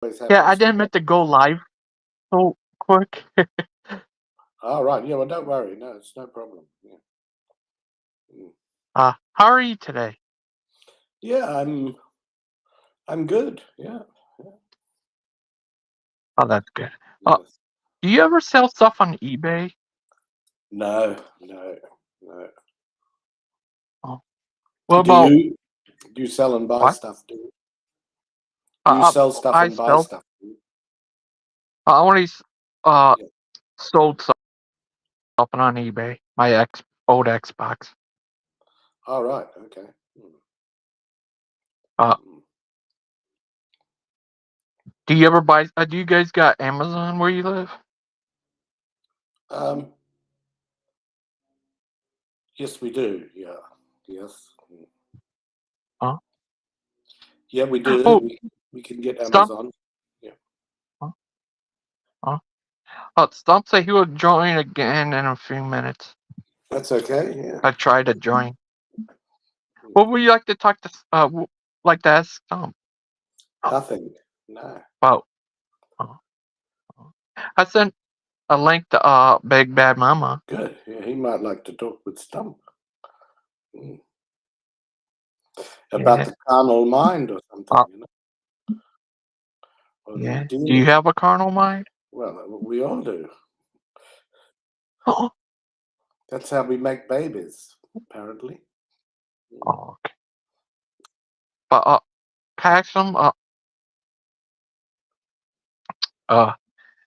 always Yeah, I happens to didn't me. meant to go live so quick. All right. Yeah. Well, don't worry. No, it's no problem. Yeah. Mm. How are you today? Yeah. I'm good. Yeah. Yeah. Oh, that's good. Yes. Do you ever sell stuff on eBay? No. No. No. Oh, what Do about you? Do you sell and buy what? stuff? Do you sell stuff I and buy sell. stuff? Do you? I only uh Yeah. sold something on eBay. My old Xbox. All right. Okay. Mm. Uh, Mm. do you ever buy? Do you guys got Amazon where you live? Um. Yes, we do. Yeah. Yes. Mm. Huh? Yeah, we do. Oh, We can get Stump. Amazon. Yeah. Huh? Huh? Stump said he will join again in a few minutes. That's okay. Yeah. I tried to join. Mm. What would you like to talk to? Like to ask Stump Nothing. No. about? Uh, I sent a link to Big Bad Mama. Good. Yeah, he might like to talk with Stump. Mm. About Yeah. the carnal mind or something, Uh, or the yeah. Do you demon. have a carnal mind? Well, we all do. Oh, That's how we make babies, apparently. Mm. okay. But can I ask them? Uh,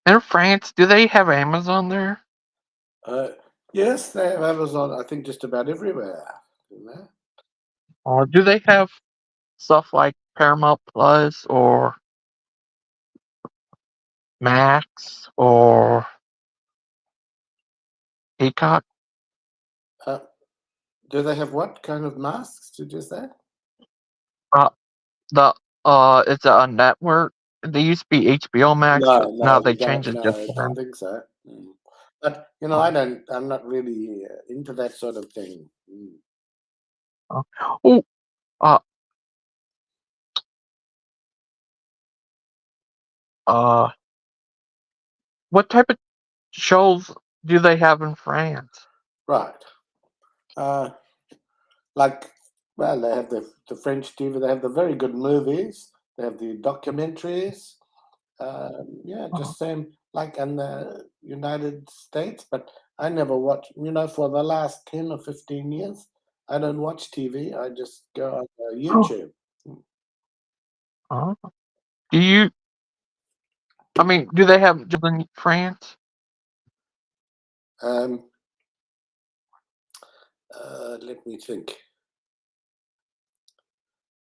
in France, do they have Amazon there? Uh, yes, they have Amazon, I think, just about everywhere. You know? Or do they have stuff like Paramount Plus or Max or Peacock? Uh, do they have what kind of masks? Did you say? Uh, the it's a network. They used to be HBO Max, No, but now no, they we don't. changed it No, just I for don't them. think so. Mm. But I Oh, don't. I'm not really into that sort of thing. Mm. oh, oh, uh, uh, what type of shows do they have in France? Right. Uh, like, well, they have the French TV. They have the very good movies. They have the documentaries. Yeah, Oh, just same like in the United States. But I never watch. For the last 10 or 15 years, I don't watch TV. I just go on oh, YouTube. oh. Do you? I mean, do they have just in France? Um, Let me think.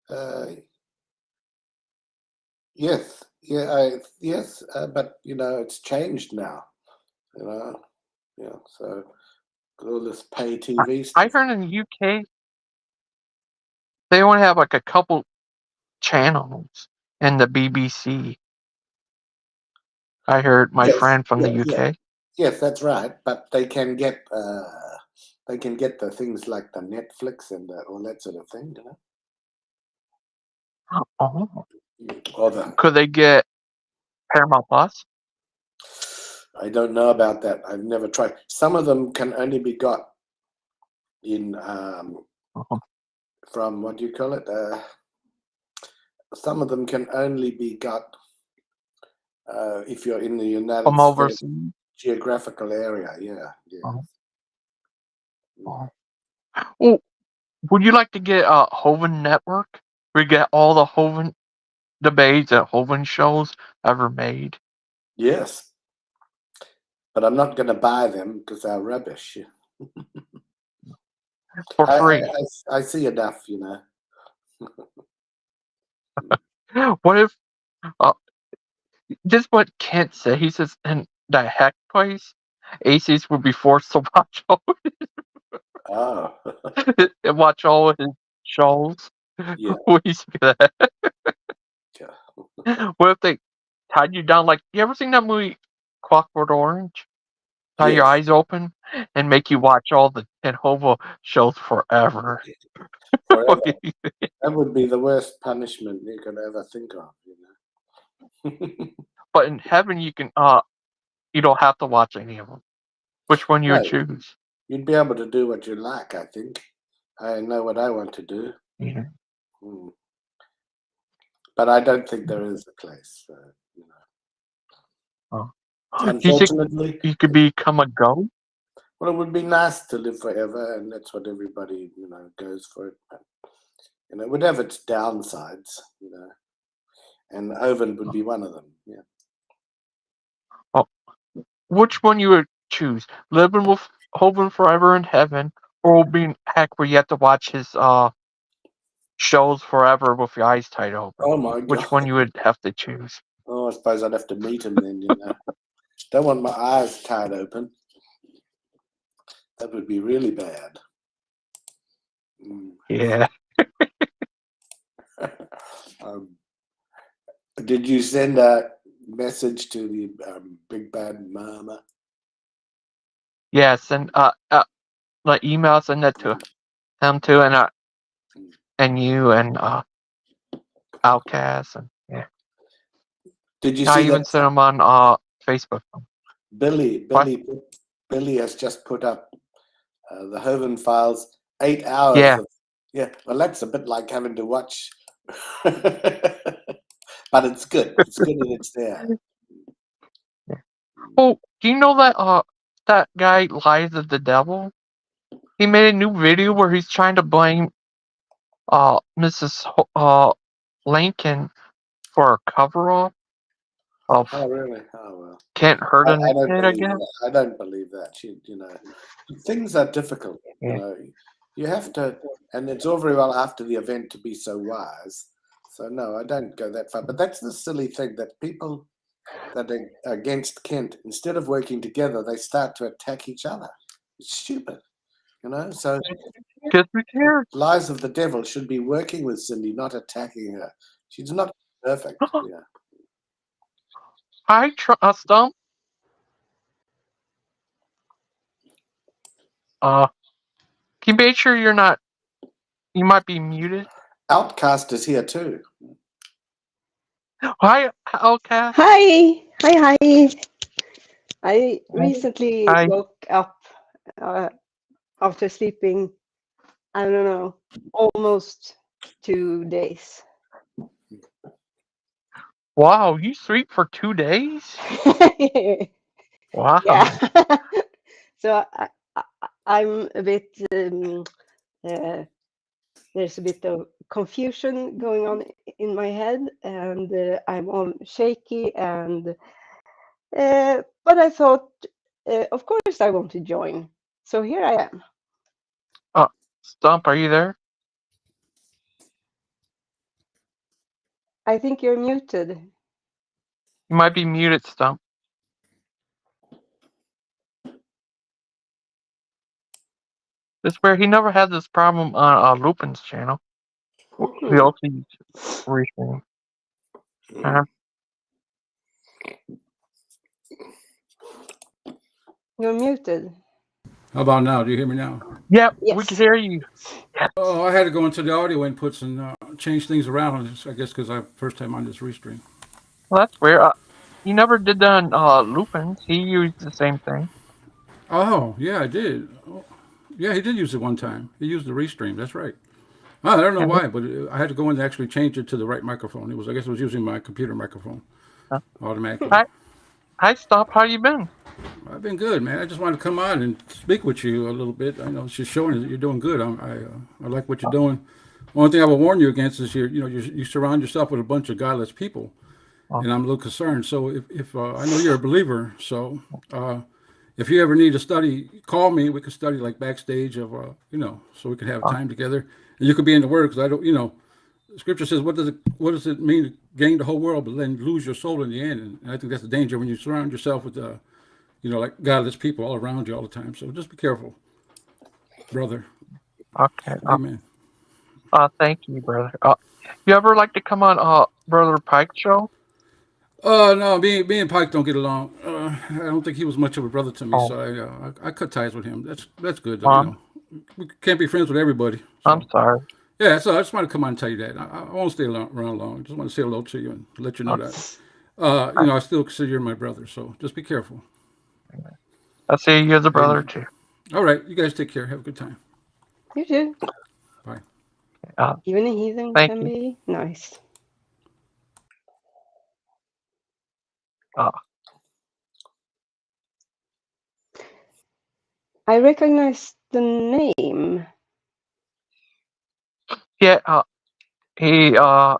Uh, yes, yeah, yes, but it's changed now. You know, yeah. So all this pay I, TV I stuff. heard in the UK they only have like a couple channels in the BBC. I heard my Yes, friend from the yeah, yeah, UK. yes, that's right. But they can get the things like the Netflix and all that sort of thing. Oh, Or the could they get Paramount Plus? I don't know about that. I've never tried. Some of them can only be got in Uh-huh. from what do you call it? Some of them can only be got if you're in the United From States overseas. geographical area. Yeah, yeah. Uh-huh. Mm. Uh-huh. Oh, would you like to get Hoven Network? We get all the Hoven debates and Hoven shows ever made Yes, but I'm not going to buy them because they're rubbish. for I, I, free. I see enough. What if just what Kent said? He says in the heck place, ACs would be forced to watch all Oh, watch all of his shows. yeah, What do you say to that? yeah. What if they tied you down like you ever seen that movie Clockwork Orange? Tie your Yes, eyes open and make you watch all the Jehovah shows forever. forever. That would be the worst punishment you could ever think of. But in heaven, you can you don't have to watch any of them. Which one you would No, choose? you'd be able to do what you like, I think. I know what I want to do. Yeah. Mm. But I don't think there is a place, you know. Oh. Do you think Unfortunately, you could become a ghost? well, it would be nice to live forever, and that's what everybody, you know, goes for it. But, you know, it would have its downsides, you know, and Oven would be one of them. Yeah. Oh, which one you would choose? Living with Hoven forever in heaven, or being heck where you have to watch his shows forever with your eyes tied open? Oh my Which God. one you would have to choose? Oh, I suppose I'd have to meet him then, you know. Don't want my eyes tied open. That would be really bad. Mm. Yeah. Did you send a message to the Big Bad Mama? Yes, and like email, send that to him too, and you and Outcast, and yeah. Did you I see even that sent him on Facebook. Billy has just put up the Hoven Files 8 hours Yeah. of, yeah, well, that's a bit like having to watch, but it's good. It's good that it's there. Oh, do you know that that guy Lies of the Devil? He made a new video where he's trying to blame Mrs. Lincoln for a cover up of Oh, really? Oh, well. Can't Hurt a I don't Kid, I believe guess. that. I don't believe that. You know, things are difficult. You Yeah. know, you have to, and it's all very well after the event to be so wise. So no, I don't go that far. But that's the silly thing that people that are against Kent, instead of working together, they start to attack each other. It's stupid, you know. So Because we care. Lies of the Devil should be working with Cindy, not attacking her. She's not perfect. Yeah. Hi, Stump. Can you make sure you're not? You might be muted. Outcast is here too. Hi, Outcast. Hi. I recently Hi. woke up after sleeping, I don't know, almost 2 days. Wow, you sleep for 2 days? Wow. Yeah. So I'm a bit, there's a bit of confusion going on in my head, and I'm all shaky, and but I thought, of course I want to join. So here I am. Stump, are you there? I think you're muted. You might be muted, Stump. This where he never had this problem on Lupin's channel. We also use Restream. You're muted. How about now? Do you hear me now? Yep, we Yes. can hear you. Yes. Oh, I had to go into the audio inputs and change things around. I guess because I first time on this restream. Well, that's weird. He never did that on Lupin's. He used the same thing. Oh, yeah, I did. Oh, yeah, he did use it one time. He used the restream. That's right. I don't know why, but I had to go in and actually change it to the right microphone. I guess it was using my computer microphone automatically. Hi, Stump. How you been? I've been good, man. I just wanted to come on and speak with you a little bit. I know it's just showing that you're doing good. I like what you're doing. One thing I will warn you against is you surround yourself with a bunch of godless people, and I'm a little concerned. So if I know you're a believer, so if you ever need to study, call me. We could study like backstage of so we could have time together, and you could be in the Word because I don't Scripture says what does it mean to gain the whole world but then lose your soul in the end? And I think that's the danger when you surround yourself with like godless people all around you all the time. So just be careful, brother. Okay. Amen. Thank you, brother. You ever like to come on Brother Pike's show? No, me and Pike don't get along. I don't think he was much of a brother to me, so I cut ties with him. That's good though. We can't be friends with everybody. So. I'm sorry. Yeah, so I just want to come on and tell you that. I won't stay around long. I just want to say hello to you and let you know that You know, I still consider you my brother, so just be careful. I see you as a brother Amen. too. All right, you guys take care. Have a good time. You too. Bye. Even a heathen Thank can you. be nice. Uh, I recognize the name. yeah,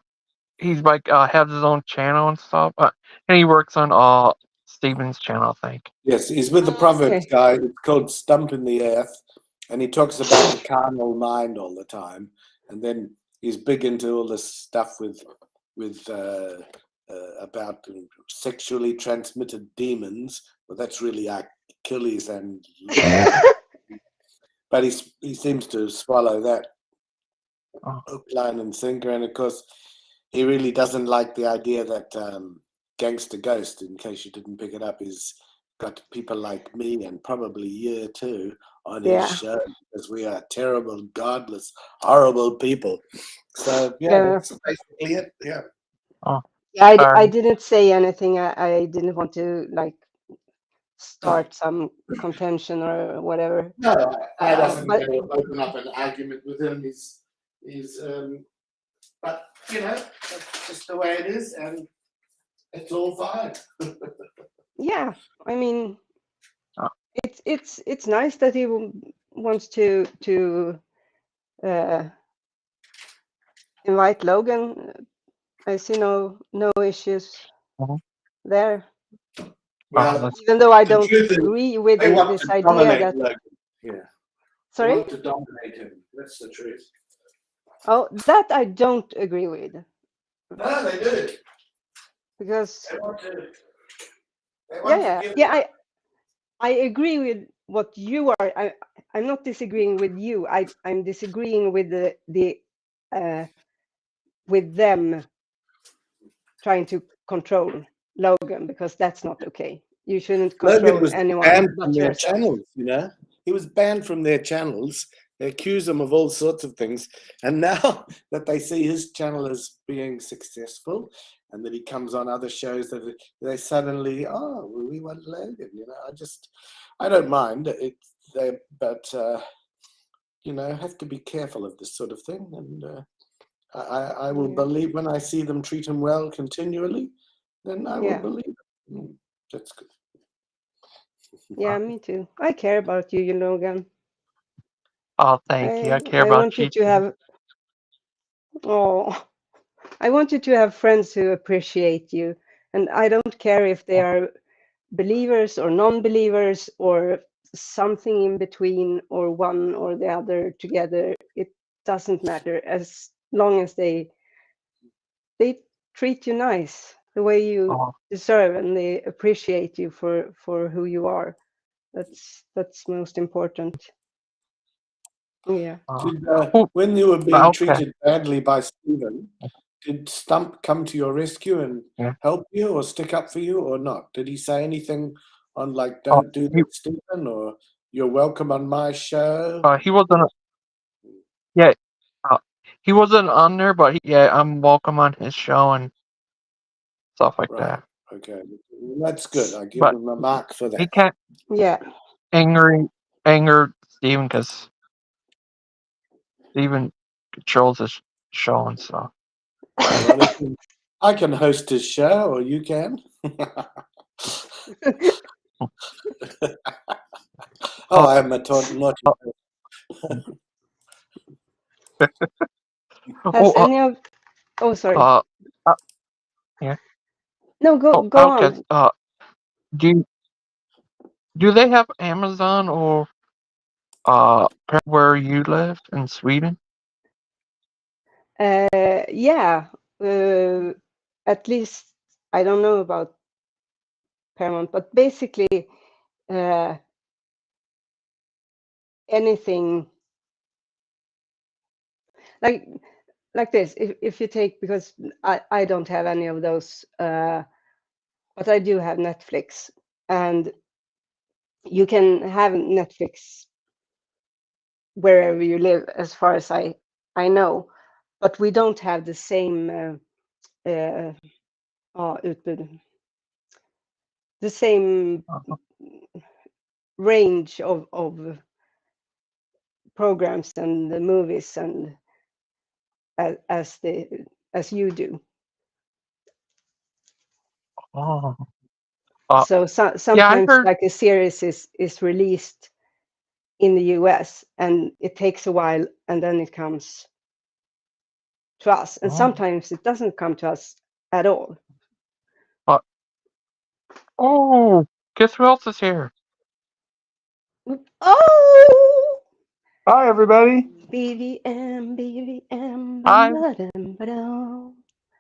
he's like has his own channel and stuff, and he works on Steven's channel, I think. Yes, he's with the Oh, Proverbs okay. guy. It's called Stump in the Earth, and he talks about the carnal mind all the time. And then he's big into all this stuff with about sexually transmitted demons. Well, that's really Achilles and but he seems to swallow that Oh, hook, line, and sinker. And of course, he really doesn't like the idea that Gangster Geust, in case you didn't pick it up, is got people like me and probably you too on his Yeah. show because we are terrible, godless, horrible people. So yeah, Yeah. that's basically it. Yeah. oh, Yeah, I sorry. didn't say anything. I didn't want to like No, start some contention or whatever. no, I wasn't But going to open up an argument with him. He's but you know, that's just the way it is, and it's all fine. yeah, I mean, Oh, it's nice that he wants to uh, invite Logan. I see no issues mhm. there. Well, That's Even though I the don't truth is, agree with they want this to idea dominate that. Logan. Yeah, they Sorry? want to dominate him. That's the truth. Oh, that I don't agree with No, they do. because They want to. They want to give. yeah. I agree with what you are. I'm not disagreeing with you. I'm disagreeing with the with them trying to control Logan because that's not okay. You shouldn't Logan control was anyone banned from but their yourself. channels. You know, he was banned from their channels. They accuse him of all sorts of things, and now that they see his channel as being successful, and that he comes on other shows, that they suddenly, oh, well, we want Logan. You know, I don't mind it, but you know, have to be careful of this sort of thing, and I will Yeah. believe when I see them treat him well continually, then I will Yeah. believe it. That's good. Yeah, me too. I care about you, Logan. oh, thank you. I care I about want you you to too. have. Oh, I want you to have friends who appreciate you, and I don't care if they are believers or non-believers or something in between or one or the other together. It doesn't matter as long as they treat you nice the way you Oh, deserve and they appreciate you for who you are. That's most important. Yeah. oh, Did, oh, when you were being okay. treated badly by Stephen, did Stump come to your rescue and Yeah. help you or stick up for you or not? Did he say anything on like, Oh, don't do that, Stephen, or you're welcome on my show? he wasn't. Yeah, uh, he wasn't on there, but yeah, I'm welcome on his show and stuff like Right. that. Okay. That's good. I give But him a mark for he that. can't Yeah. anger Steven because Steven controls his show and stuff. Well, I can host his show, or you can. Oh, I am a naughty. Has Oh, any of Oh, sorry. uh, uh, yeah. No, Oh, go Outcast. on. Do do they have Amazon or where you live in Sweden? Yeah. At least I don't know about Paramount, but basically anything like this. If you take, because I don't have any of those, but I do have Netflix, and you can have Netflix wherever you live, as far as I know, but we don't have the same utbud. the same range of programs and the movies and as you do. Oh. So Yeah, I sometimes heard. like a series is released in the US and it takes a while and then it comes to us. And Oh. sometimes it doesn't come to us at all. Oh, guess who else is here? Oh, Hi, everybody. BVM, Hi. ba-dum.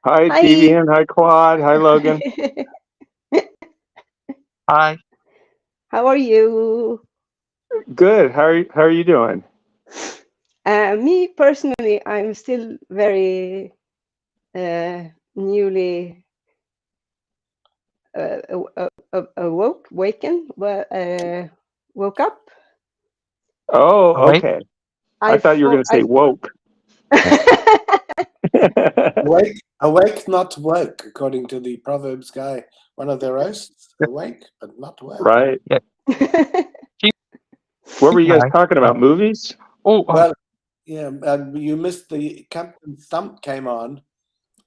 Hi, Hi. Devian. Hi, Claude. Hi, Logan. Hi. How are you? Good. How are you doing? Me personally, I'm still very newly woke up. Oh, Awake? okay. I thought you were going to say woke. Awake, not woke, according to the Proverbs guy, one of their roasts. Awake, but not woke. Right. Yeah. What were you guys Hi. talking about? Movies? Oh, Well, yeah, you missed the Captain Stump came on,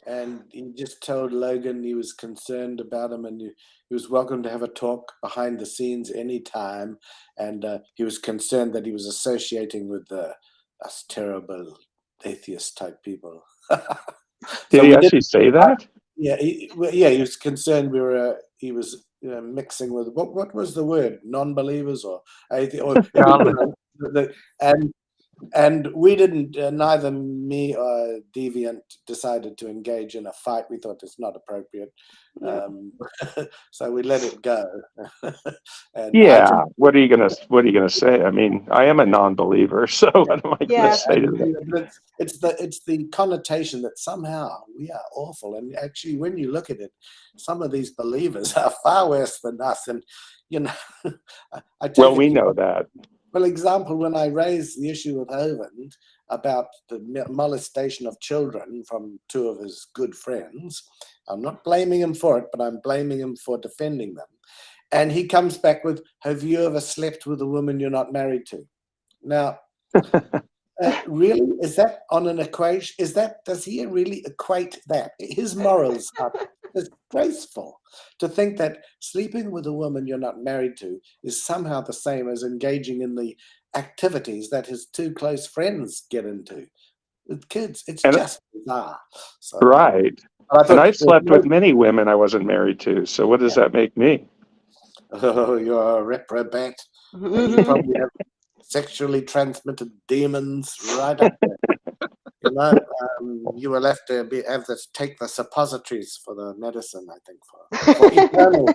and he just told Logan he was concerned about him, and he was welcome to have a talk behind the scenes anytime. And he was concerned that he was associating with us terrible atheist type people. Did he actually say that? Yeah, he was concerned he was mixing with what was the word, non-believers or golly. and we didn't, neither me or Deviant decided to engage in a fight. We thought it's not appropriate. So we let it go. And Yeah. What are you gonna say? I mean, I am a non-believer, so what am I gonna say to that? But it's the connotation that somehow we are awful. And actually, when you look at it, some of these believers are far worse than us. And I take Well, we know that. For example, when I raised the issue with Hovind about the molestation of children from two of his good friends, I'm not blaming him for it, but I'm blaming him for defending them. And he comes back with, have you ever slept with a woman you're not married to? Now, really, is that on an equation? Does he really equate that? His morals are disgraceful to think that sleeping with a woman you're not married to is somehow the same as engaging in the activities that his two close friends get into with kids. It's just bizarre. So, right. I thought, and I've slept with many women I wasn't married to. So what does that make me? Oh, you're a reprobate. And you probably have sexually transmitted demons right up there. You will have to take the suppositories for the medicine, I think, for eternal,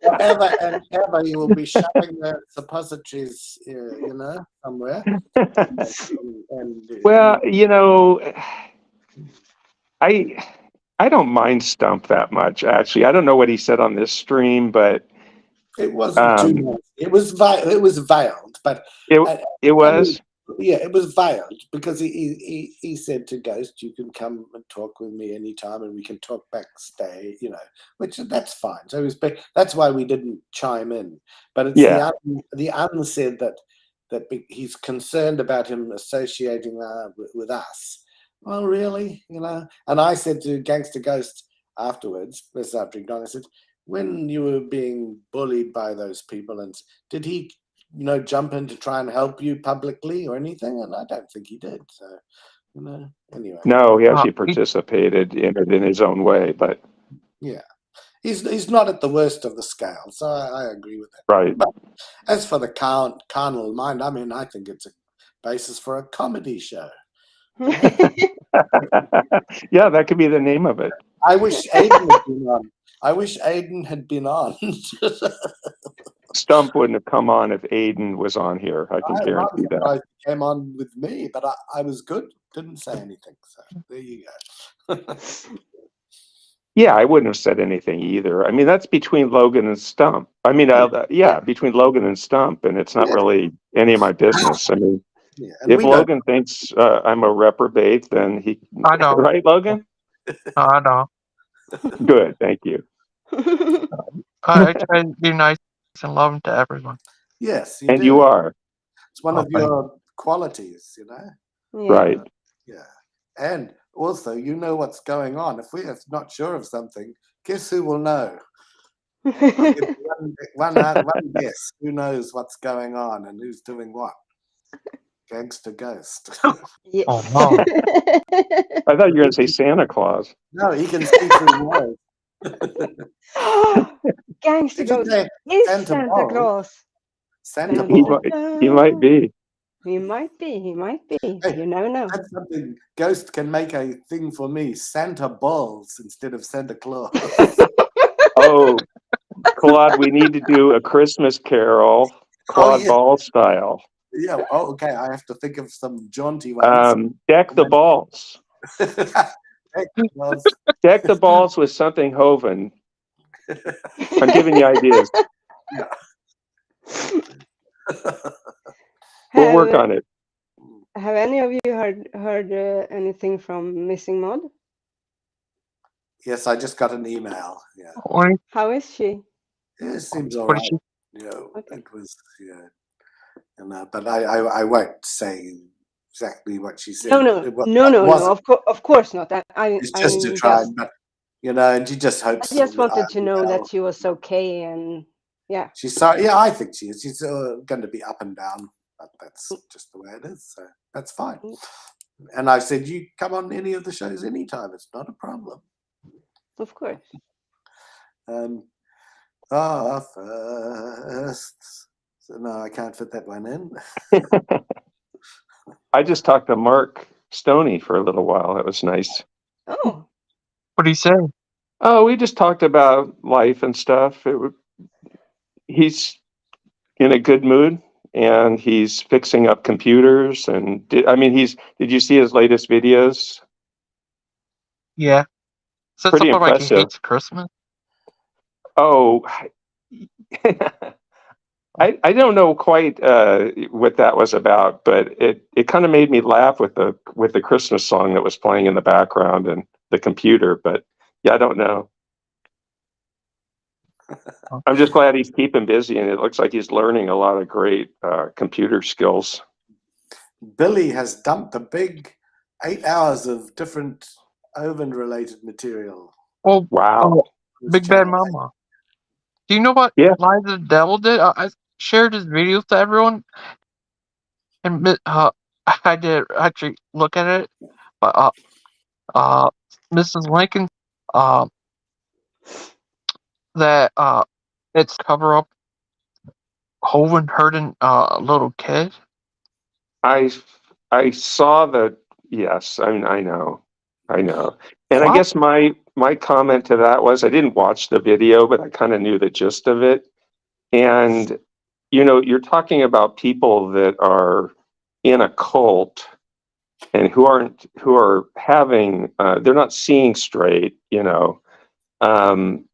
forever and ever. You will be shoving the suppositories, somewhere. Well, I don't mind Stump that much, actually. I don't know what he said on this stream, but it wasn't too much. It was veiled, but it was. It was veiled because he said to Geust, you can come and talk with me anytime and we can talk backstage, which that's fine. So that's why we didn't chime in. But it's the unsaid that he's concerned about him associating with us. Well, really, And I said to Gangster Geust afterwards, this after I said, when you were being bullied by those people, and did he jump in to try and help you publicly or anything? And I don't think he did. So, anyway. No, he actually participated in it in his own way, but yeah, he's not at the worst of the scale. So I agree with that. Right. But as for the carnal mind, I mean, I think it's a basis for a comedy show. Yeah, that could be the name of it. I wish Aiden had been on. Stump wouldn't have come on if Aiden was on here. I can guarantee that. He came on with me, but I was good. Didn't say anything. So there you go. Yeah, I wouldn't have said anything either. I mean, that's between Logan and Stump. I mean, between Logan and Stump, and it's not really any of my business. I mean, if Logan thinks I'm a reprobate, then he. I know. Right, Logan? I know. Good, thank you. I try to be nice and loving to everyone. Yes, you And do. you are. It's one Oh, of your qualities, you know. Yeah. Right. Yeah, and also you know what's going on. If we are not sure of something, guess who will know? I'll give you one guess. Who knows what's going on and who's doing what? Gangster Ghost. Yes. Oh, no. I thought you were going to say Santa Claus. No, he can see through walls. Gangster Did you Ghost say is Santa Santa Claus? Claus. Santa He Ball. might, he might be. He might be. He might be. Hey, You never know. That's something. Ghost can make a thing for me. Santa Balls instead of Santa Claus. Oh, Claude, we need to do a Christmas Carol, Claude yeah. Ball style. Yeah. Oh, okay. I have to think of some jaunty ones. Deck the balls. Deck the balls with something Hoven. I'm giving you ideas. We'll work on it. Have any of you heard anything from Missing Mod? Yes, I just got an email. Yeah, How is she? it seems all What right. is she? You know, Okay. it was. Yeah, and but I won't say exactly what she said. No. Of course not. It's just to try, but you know, and she just hopes. I just wanted to know well. that she was okay, and yeah. She's sorry. Yeah, I think she is. She's going to be up and down, but that's just the way it is. So that's fine. And I said, you come on any of the shows anytime. It's not a problem. Of course. First. So no, I can't fit that one in. I just talked to Mark Stoney for a little while. That was nice. Oh. What do you say? Oh, we just talked about life and stuff. He's in a good mood, and he's fixing up computers. And did you see his latest videos? Yeah. Said Pretty something like he impressive. hates Christmas. Oh, I don't know quite what that was about, but it kind of made me laugh with the Christmas song that was playing in the background and the computer. But yeah, I don't know. I'm just glad he's keeping busy, and it looks like he's learning a lot of great computer skills. Billy has dumped a big 8 hours of different oven-related material. Oh, Wow. Big Bad Mama. Do you know what Lies of the Devil did? I shared his videos to everyone, and I did actually look at it. But Mrs. Lincoln, that it's cover up Hoven hurting a little kid. I saw that. Yes, I mean, I know, and What? I guess my comment to that was I didn't watch the video, but I kind of knew the gist of it. And you know, you're talking about people that are in a cult and who are having they're not seeing straight, you know, and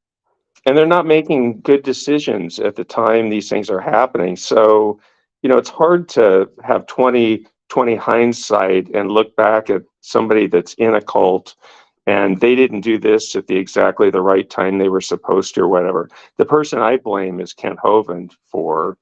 they're not making good decisions at the time these things are happening. So, you know, it's hard to have 20/20 hindsight and look back at somebody that's in a cult and they didn't do this at exactly the right time they were supposed to or whatever. The person I blame is Kent Hovind for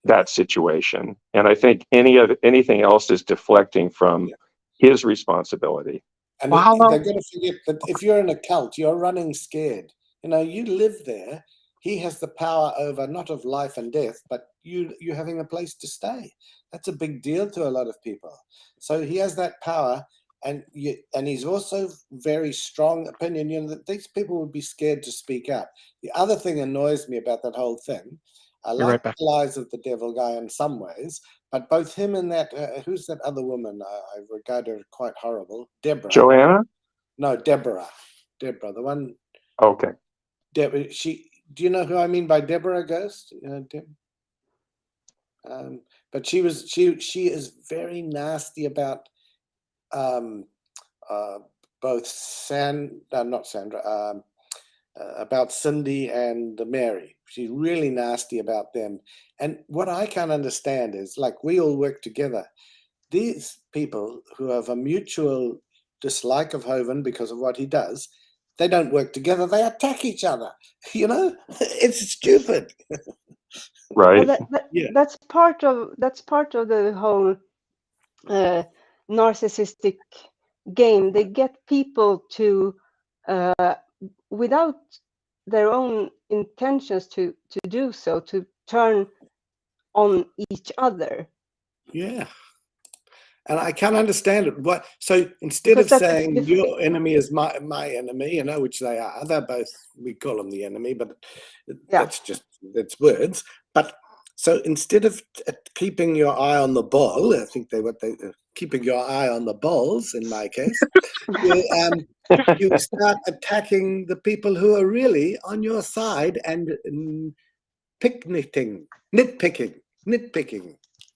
that situation. And I think anything else is deflecting from his responsibility. And they're going to forget that if you're in a cult, you're running scared. You know, you live there. He has the power over not of life and death, but you having a place to stay. That's a big deal to a lot of people. So he has that power, and he's also very strong opinion. You know, that these people would be scared to speak out. The other thing annoys me about that whole thing. I like the Lies of the Devil guy in some ways, but both him and that who's that other woman? I regard her quite horrible. Deborah. Joanna? No, Deborah. Deborah, the one. Okay. Deborah. Do you know who I mean by Deborah Geust? But she is very nasty about both not Sandra. About Cindy and Mary. She's really nasty about them. And what I can't understand is, like, we all work together. These people who have a mutual dislike of Hovind because of what he does, they don't work together. They attack each other. You know, it's stupid. Right. Well, Yeah. that's part of the whole narcissistic game. They get people to, without their own intentions to do so, to turn on each other. Yeah. And I can't understand it. What? So instead Because of that's saying your enemy is my enemy, you know, which they are, they're both. We call them the enemy, but yeah. that's words. But so instead of keeping your eye on the ball, I think keeping your eye on the balls in my case, you start attacking the people who are really on your side and nitpicking.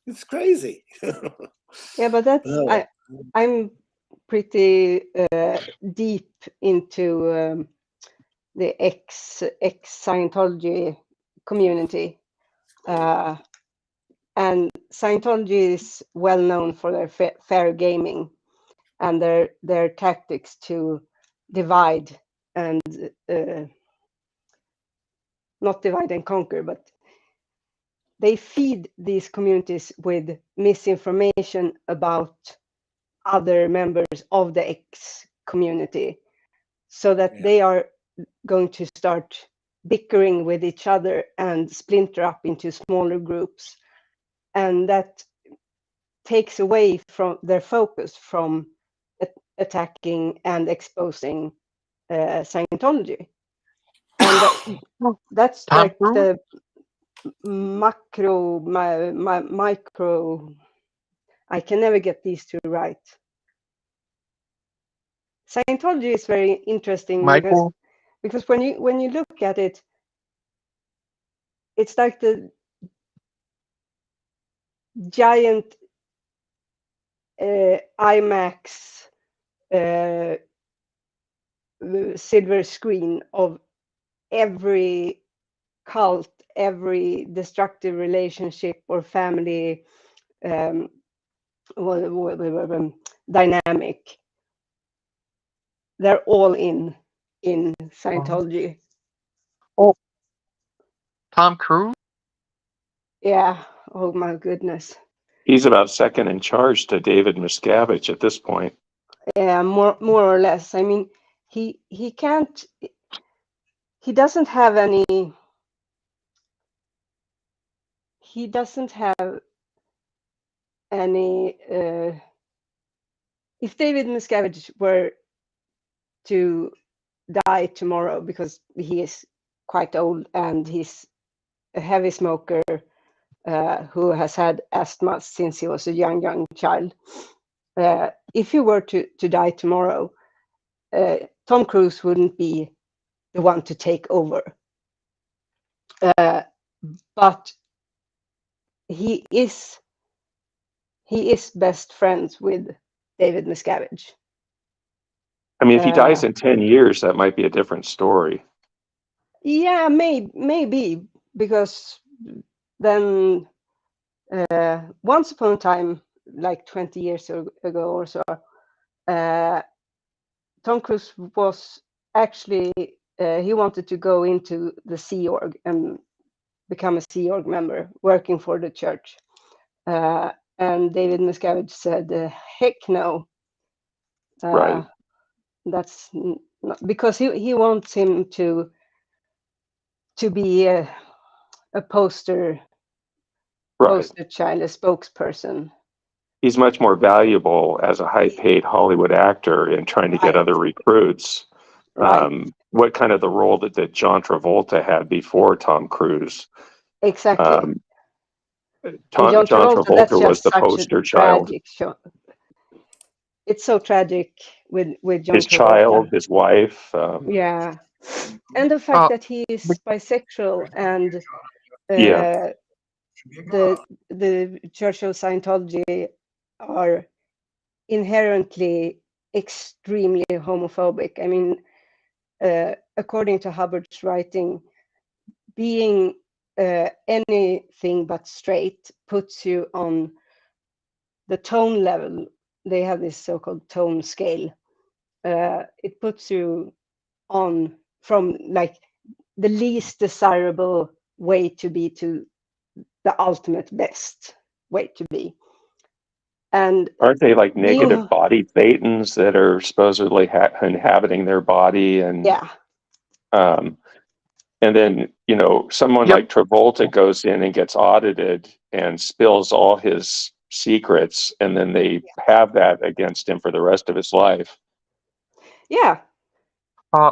It's crazy. Yeah, but that's Oh. I'm pretty deep into the ex Scientology community, and Scientology is well known for their fair gaming and their tactics to divide and not divide and conquer, but they feed these communities with misinformation about other members of the X community, so that Yeah. they are going to start bickering with each other and splinter up into smaller groups, and that takes away from their focus from attacking and exposing Scientology. And that's Tom like Cruise? the micro. I can never get these two right. Scientology is very interesting Michael? because when you look at it, it's like the giant IMAX silver screen of every cult, every destructive relationship or family dynamic. They're all in Scientology. Oh, Tom Cruise? Yeah. Oh my goodness. He's about second in charge to David Miscavige at this point. Yeah, more or less. I mean, he can't. He doesn't have any. He doesn't have any. If David Miscavige were to die tomorrow, because he is quite old and he's a heavy smoker who has had asthma since he was a young child. If he were to die tomorrow, Tom Cruise wouldn't be the one to take over. But he is best friends with David Miscavige. I mean, if he dies in 10 years, that might be a different story. Yeah, maybe, because then once upon a time, like 20 years ago or so, Tom Cruise was actually, he wanted to go into the Sea Org and become a Sea Org member, working for the church. And David Miscavige said, heck no. Right. That's not, because he wants him to be a poster child, a spokesperson. He's much more valuable as a high-paid Hollywood actor in trying to get other recruits. Right. What kind of the role that John Travolta had before Tom Cruise? Exactly. John Travolta, that's Travolta was just the such a poster child. tragic show. It's so tragic with John His Travolta. child, his wife. Yeah, and the fact that he is bisexual, and Yeah. the Church of Scientology are inherently extremely homophobic. I mean, according to Hubbard's writing, being anything but straight puts you on the tone level. They have this so-called tone scale. It puts you on from like the least desirable way to be to the ultimate best way to be. And aren't they like negative you, body thetans that are supposedly inhabiting their body? And yeah, and then, you know, someone Yep. like Travolta goes in and gets audited and spills all his secrets, and then they have that against him for the rest of his life. yeah. Uh,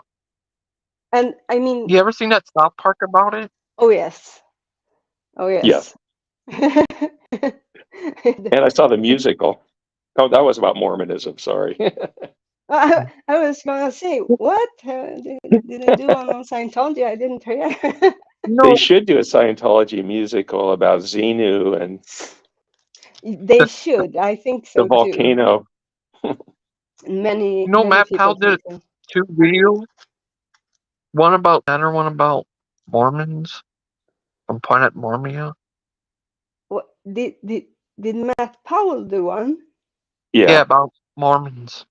And I mean, you ever seen that South Park about it? oh yes, oh Yes. yes. And I saw the musical. Oh, that was about Mormonism. Sorry. I was gonna say, what did they do on Scientology? I didn't hear. They No. should do a Scientology musical about Xenu and They should. I think the so too. volcano. Many Matt people Powell think did so. 2 videos. One about that, or one about Mormons from Planet Mormia. What did Matt Powell do one? Yeah, Yeah. about Mormons.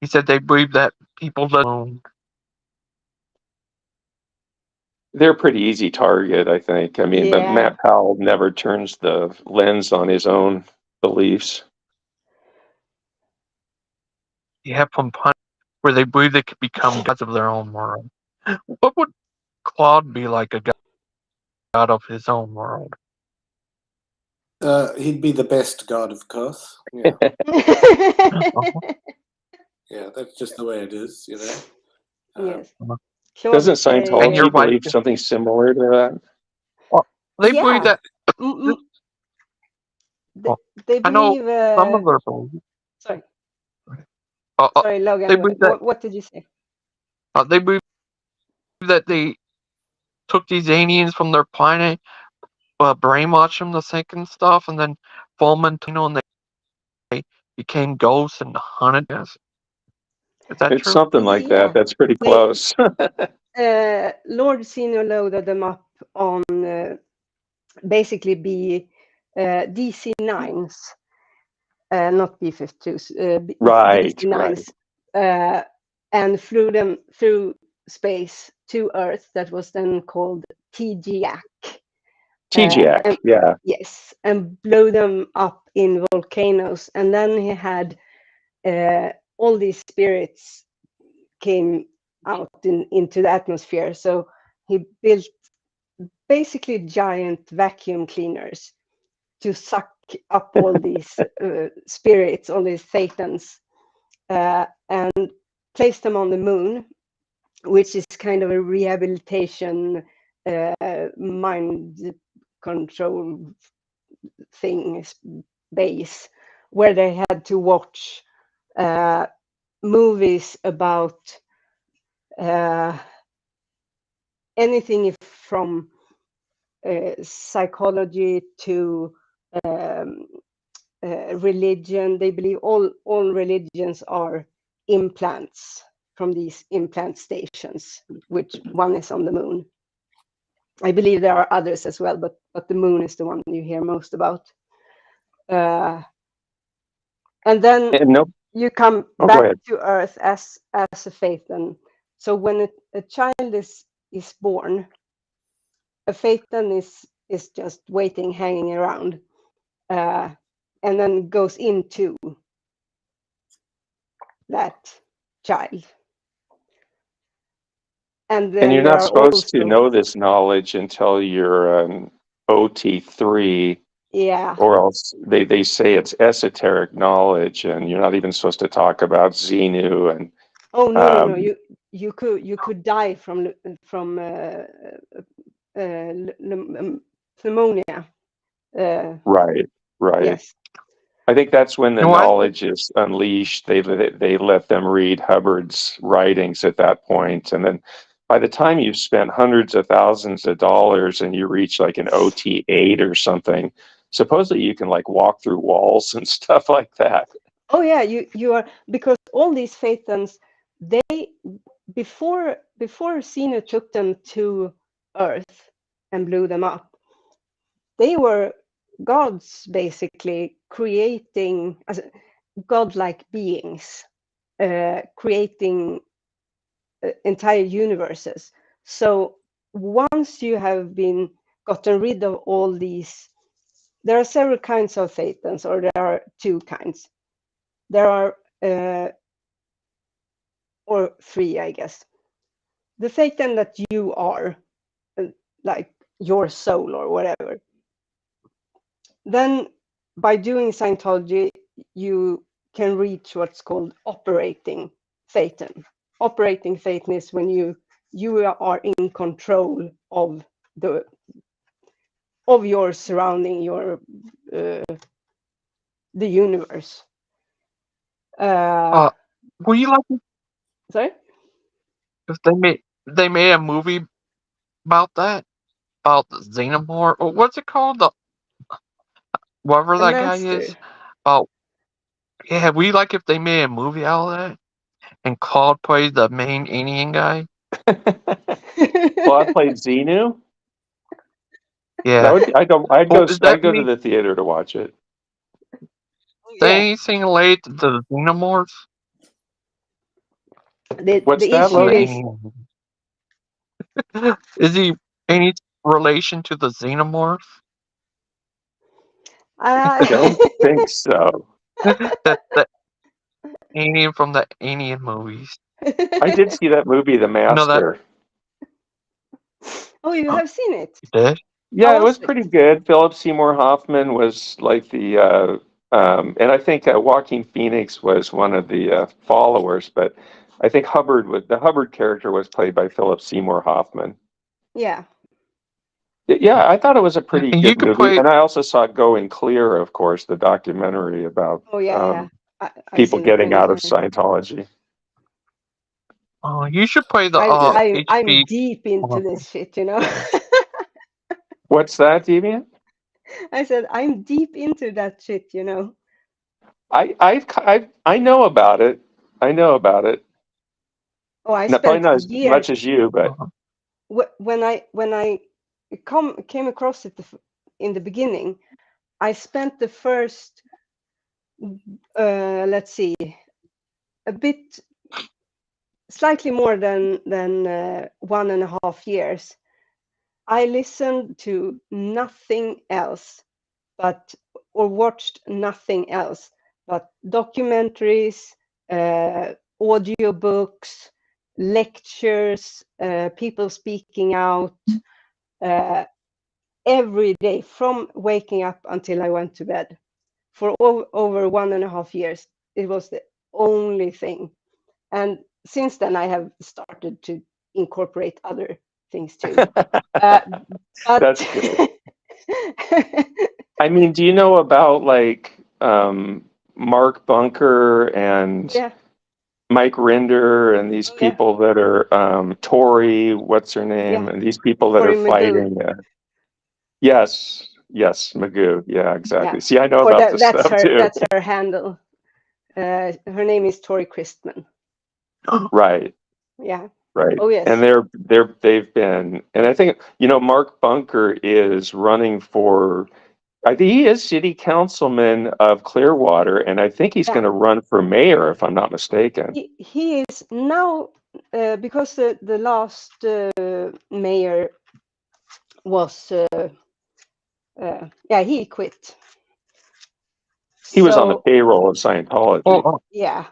He said they believe that people that They're a pretty easy target, I think. I mean, but Yeah. Matt Powell never turns the lens on his own beliefs. have from Planet where they believe they could become gods of their own world. What would Claude be like, a god of his own world? He'd be the best god, of course. Yeah, yeah, that's just the way it is, you know. Yes. Doesn't And your Scientology wife, believe something similar to that? well, they believe Yeah. that. They, Well, they I know believe. some of their beliefs. Sorry, Uh, uh, sorry, they Logan. believe that. What did you say? They believe that they took these aliens from their planet, brainwashed them to think and stuff, and then Fulmentino, and they became ghosts and hunted us. Is that It's true? something like that. Yeah. That's pretty They close. Lord Senior loaded them up on basically DC-9s, not B-52s, Right, DC-9s, and flew them through space to Earth. That was then called TGAC. TGAC, yeah. Yes, and blow them up in volcanoes. And then he had all these spirits came out into the atmosphere. So he built basically giant vacuum cleaners to suck up all these spirits, all these Satans, and place them on the moon, which is kind of a rehabilitation mind control thing base, where they had to watch movies about anything from psychology to religion. They believe all religions are implants from these implant stations, which one is on the moon. I believe there are others as well, but the moon is the one you hear most about. And then And no, you come oh, go back ahead. to Earth as a Phaeton. So when a child is born, a Phaeton is just waiting, hanging around, and then goes into that child. And And then you're there not are supposed to also, know this knowledge until you're OT3, yeah. or else they say it's esoteric knowledge, and you're not even supposed to talk about Xenu. And Oh no. You could die from pneumonia. right, right. Yes. I think that's when the I knowledge is unleashed. They let them read Hubbard's writings at that point, and then by the time you've spent hundreds of thousands of dollars and you reach like an OT8 or something, supposedly you can like walk through walls and stuff like that. Oh yeah, you are, because all these Phaetons, they before Xenu took them to Earth and blew them up, they were gods, basically creating as godlike beings, creating entire universes. So once you have gotten rid of all these, there are several kinds of Satans, or there are two kinds. There are, or three, I guess. The Satan that you are, like your soul or whatever. Then by doing Scientology, you can reach what's called operating Satan. Operating Satan is when you are in control of your surrounding, the universe. Were you like Sorry? if they made a movie about that? About the Xenomorph, or what's it called? The whatever The that guy is. Master. About yeah, we like if they made a movie out of that, and Claude plays the main Indian guy. Claude played Xenu. Yeah. That would be, I'd go. I'd Well, go. is I'd that go to me? the theater to watch it. Say Yeah. anything related to the Xenomorph? What's The that, issue Logan? Is he any relation to the Xenomorph? I don't think so. that alien from the Alien movies. I did see that movie, The You know that? Master. Oh, you have seen it? You did? Yeah, How it was was pretty good. Philip Seymour Hoffman was like the, and I think Joaquin Phoenix was one of the followers. But I think the Hubbard character was played by Philip Seymour Hoffman. Yeah. Yeah, I thought it was a pretty And you good could movie, play. and I also saw Going Clear, of course, the documentary about Oh, yeah. I've people seen it getting many out of times. Scientology. Oh, you should play the I'm HP. deep into this shit, you know. What's that, Deviant? I said I'm deep into that shit, you know. I know about it. I know about it. Oh, I Probably spent not as years much as you, but when I came across it in the beginning. I spent the first, let's see, slightly more than 1.5 years. I listened to nothing else or watched nothing else but documentaries, audiobooks, lectures, people speaking out, every day from waking up until I went to bed. For over 1.5 years, it was the only thing. And since then, I have started to incorporate other things too. But that's good. I mean, do you know about like Mark Bunker and yeah, Mike Rinder and these oh, yeah, people that are Tori, what's her name, yeah. and these people that Tori are Magoo. fighting? Yes, Magoo. Yeah, exactly. Yeah, See, I know or about this that's stuff her. too. That's her handle. Her name is Tori Christman. Right. Yeah. Right. Oh yes. And they've been, and I think, Mark Bunker is running for, I think he is city councilman of Clearwater, and I think he's Yeah. going to run for mayor, if I'm not mistaken. He is now, because the last mayor was, he quit. He was on the payroll of Scientology. Yeah.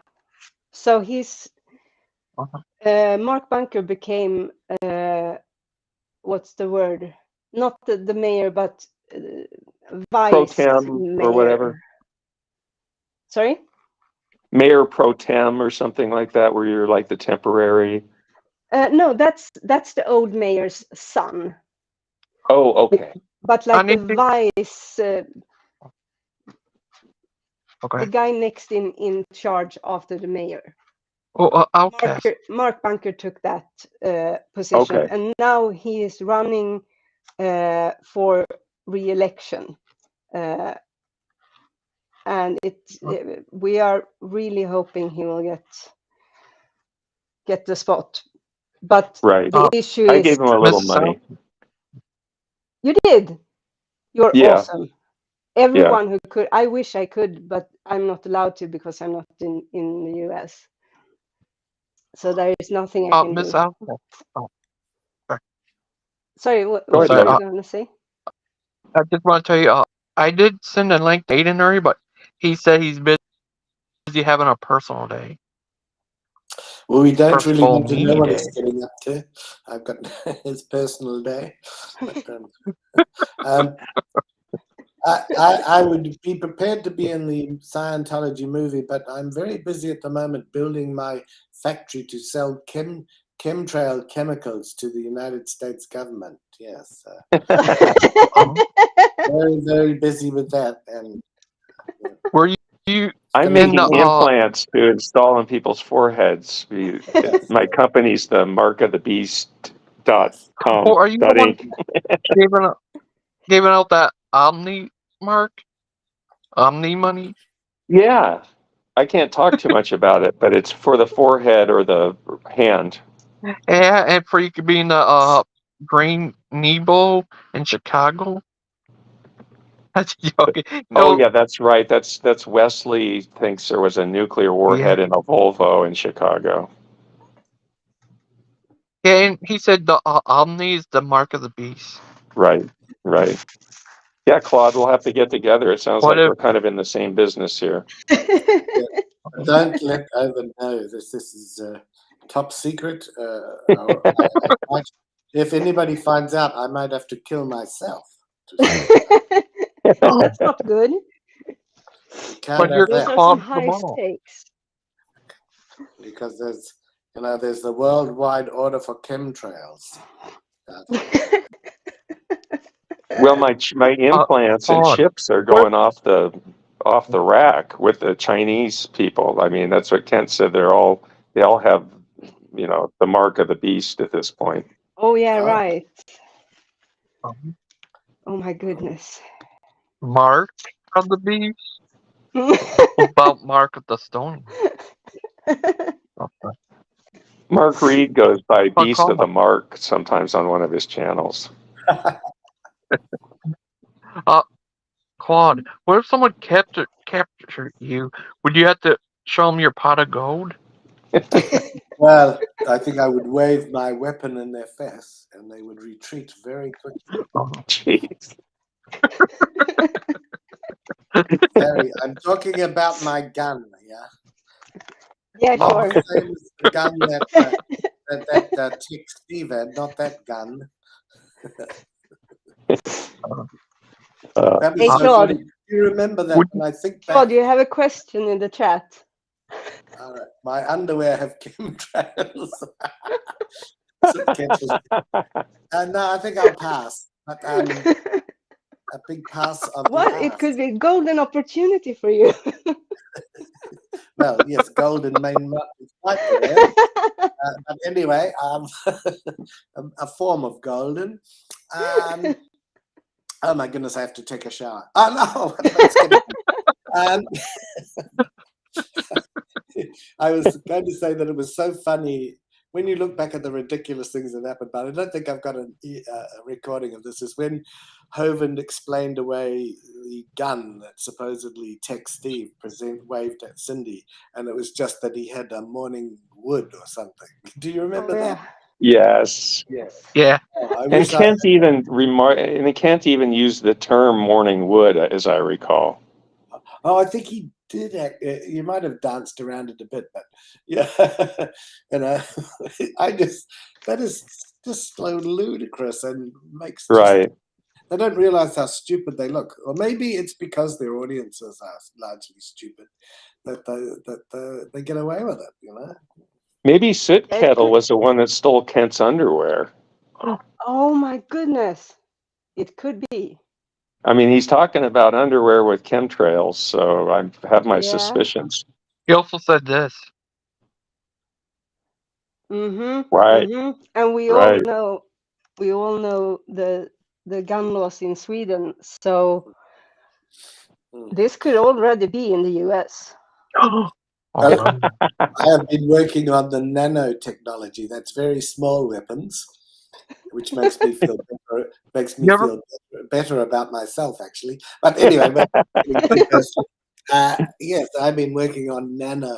So he's, Uh-huh. Mark Bunker became, what's the word? Not the mayor, but vice Pro tem mayor. or whatever. Sorry? Mayor pro tem or something like that, where you're like the temporary. No, that's the old mayor's son. Oh, okay. But like the vice, Okay. the guy next in charge after the mayor. Oh, okay. Mark Bunker took that position, Okay. and now he is running for re-election. And we are really hoping he will get the spot. But right. the issue I is, gave him a little money. You did. You're Yeah. awesome. Everyone who could. I wish I could, but I'm not allowed to because I'm not in the US. So there is nothing I can Miss do. Alpha. Oh, Sorry, what Go were ahead, you sorry. Logan. going to say? I just want to tell you, I did send a link to Aidenary, but he said he's busy having a personal day. Well, we don't really Personal want to know me what day. he's getting up to. I've got his personal day. But, I would be prepared to be in the Scientology movie, but I'm very busy at the moment building my factory to sell chemtrail chemicals to the United States government. Yes, very, very busy with that. And Were you I'm in making the implants to install on people's foreheads. yes, My company's the markofthebeast.com. yes. or are you the one Inc. giving out that Omni mark? Omni money? Yeah, I can't talk too much about it, but it's for the forehead or the hand. Yeah, and for you could be in the Green Nebo in Chicago. That's joking. Oh yeah, that's right. That's Wesley thinks there was a nuclear warhead Yeah. in a Volvo in Chicago. Yeah, and he said the Omni is the mark of the beast. Right, right. Yeah, Claude, we'll have to get together. It sounds What like if we're kind of in the same business here. Don't let Ivan know this. This is top secret. If anybody finds out, I might have to kill myself. That's not good. but you're Those are some Claude the high Ball? stakes. Because there's the worldwide order for chemtrails. Well, my implants and Claude. chips are What going off the rack with the Chinese people. I mean, that's what Kent said. They all have, the mark of the beast at this point. Oh yeah, Oh. right. if Oh my goodness. Mark of the beast? About Mark of the Stone? Okay. Mark Reed goes by But Beast of the Claude, Mark sometimes on one of his channels. Claude, what if someone captured you? Would you have to show them your pot of gold? Well, I think I would wave my weapon in their face, and they would retreat very quickly. Jeez. I'm talking about my gun. Yeah. Yeah, Not sure. the same as the gun that Chick Steve had, not that gun. That Hey, was so Claude. funny. Do you remember that? When I think back, Claude, you have a question in the chat. all right, my underwear have chemtrails. No, I think I'll pass. But a big pass on What? the It ass. could be a golden opportunity for you. Well, yes, golden main like the word. But anyway, a form of golden. Oh my goodness, I have to take a shower. Oh no, that's kidding. I was going to say that it was so funny when you look back at the ridiculous things that happened, but I don't think I've got a recording of this. Is when Hovind explained away the gun that supposedly Tech Steve waved at Cindy, and it was just that he had a morning wood or something. Do you remember that? Yes. Yeah. Oh, And can't even use the term morning wood, as I recall. Oh, I think he did. You might have danced around it a bit, but yeah, that is just so ludicrous and makes Right. They don't realize how stupid they look, or maybe it's because their audiences are largely stupid that they get away with it. Maybe Soot Kettle was the one that stole Kent's underwear. Oh my goodness. It could be. I mean, he's talking about underwear with chemtrails, so I have my suspicions. He also said this. Mm-hmm. Right. Mm-hmm. And we all know the gun laws in Sweden. So this could already be in the US. I have been working on the nanotechnology. That's very small weapons, which makes me feel better. Better about myself, actually. But anyway, yes, I've been working on nano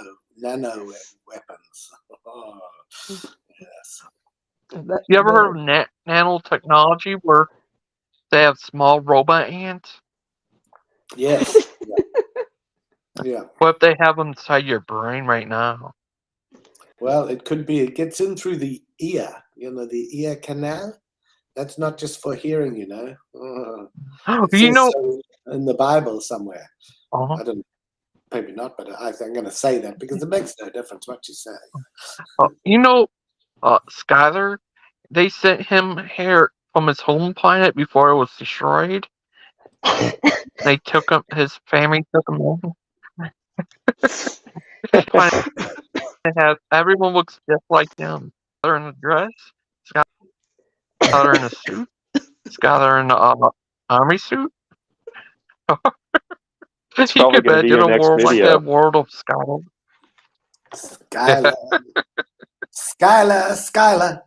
weapons. Yes. You ever heard of nanotechnology where they have small robot ants? Yes. Yeah. What if they have them inside your brain right now? Well, it could be. It gets in through the ear. The ear canal. That's not just for hearing. It You says know, so in the Bible somewhere. uh-huh. I don't. Maybe not, but I'm going to say that because it makes no difference what you say. You know, Skyler, they sent him here from his home planet before it was destroyed. They took him. His family took him in. His planet has everyone looks just like him. Skyler in a dress. Skyler in a suit. Skyler in a army suit. It's You probably could going to be imagine your a next world like video. that, world of Skyler. Skylar. Skylar.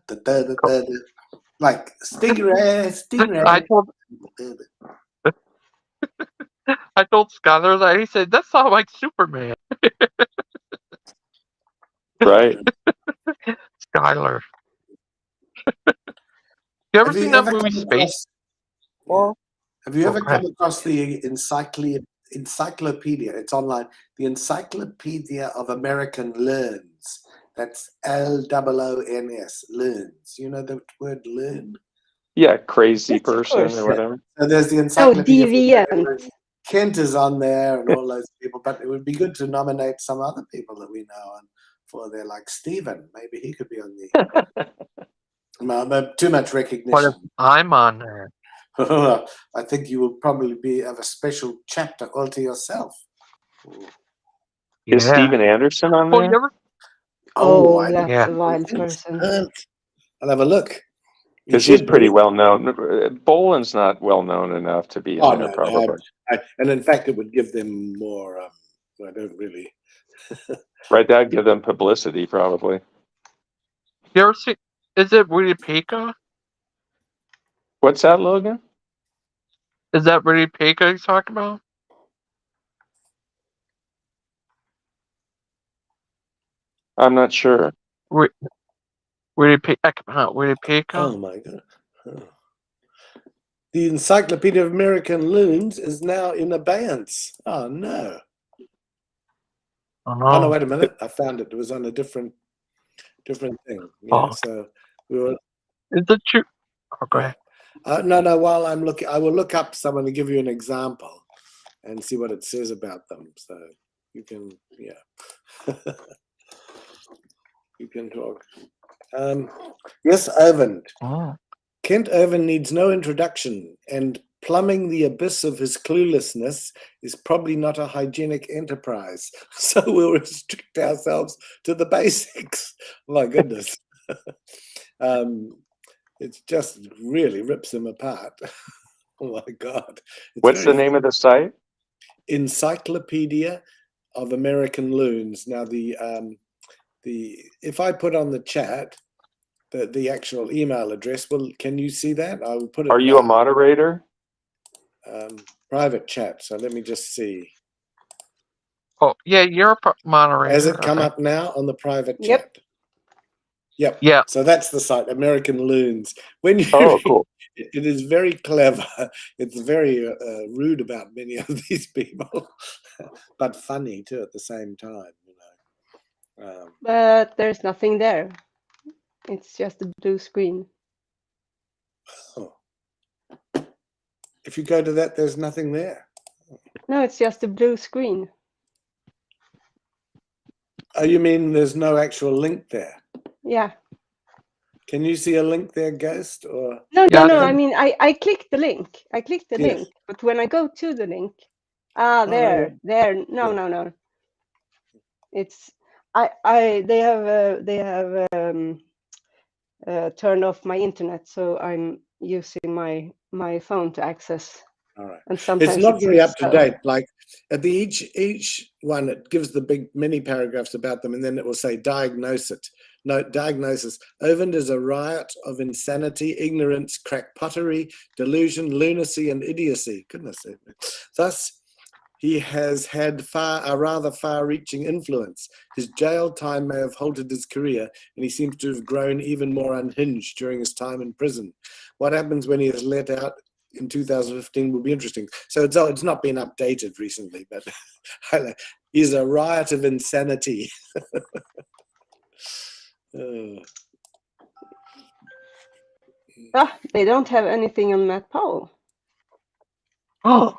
Like Stingray. I told Skyler that. He said, that sounds like Superman. Right. Skyler. You ever Have you seen that ever movie come Space? across? Have you ever Okay. come across the encyclopedia? It's online. The Encyclopedia of American Learns. That's LOONS. Learns. You know the word learn? Yeah, crazy Yes, of person course. or whatever. So there's the Oh, Encyclopedia of American deviant. Learns. Kent is on there and all those people, but it would be good to nominate some other people that we know and for there, like Stephen. Maybe he could be on the. No, too much What if recognition. I'm on there? I think you will probably have a special chapter all to yourself. Is Steven Anderson on Oh, you there? ever? Oh, I that's Yeah. a wild person. I'll have a look. Because he's pretty well known. Boland's not well known enough to be Oh, in there, no, probably. and in fact, it would give them more. I don't really. Right, that'd give them publicity, probably. You ever see? Is it Winnipega? What's that, Logan? Is that Winnipega he's talking about? I'm not sure. Winnipega. Winnipega. Oh my god! Oh. The Encyclopedia of American Loons is now in abeyance. Oh no! Oh no! Wait a minute! I found it. It was on a different thing. Yeah. So we were. Is it true? Oh, go ahead. No. While I'm looking, I will look up someone to give you an example and see what it says about them. So you can, you can talk. Yes, Irvin. Oh. Kent Irvin needs no introduction, and plumbing the abyss of his cluelessness is probably not a hygienic enterprise. So we'll restrict ourselves to the basics. My goodness. It just really rips him apart. Oh my God. What's the name of the site? Encyclopedia of American Loons. Now if I put on the chat the actual email address, can you see that? I will put it. Are you a moderator? Private chat. So let me just see. Oh, yeah, you're a moderator. Has it come up now on the private chat? Yep. Yep. Yeah. So that's the site, American Loons. When you cool. It is very clever. It's very rude about many of these people, but funny too at the same time. But there's nothing there. It's just a blue screen. Oh. If you go to that, there's nothing there. No, it's just a blue screen. Oh, you mean there's no actual link there? Yeah. Can you see a link there, Geust? Or No. I mean, I clicked the link. Link, but when I go to the link, there. No. It's they have turned off my internet, so I'm using my phone to access. All right. And sometimes it's not very up to slow. date. Like at the each one, it gives the big mini paragraphs about them, and then it will say diagnosis. Irvin is a riot of insanity, ignorance, crackpottery, delusion, lunacy, and idiocy. Goodness. Thus, he has had a rather far-reaching influence. His jail time may have halted his career, and he seems to have grown even more unhinged during his time in prison. What happens when he is let out in 2015 will be interesting. So it's not been updated recently, but he's a riot of insanity. They don't have anything on Matt Powell. Oh,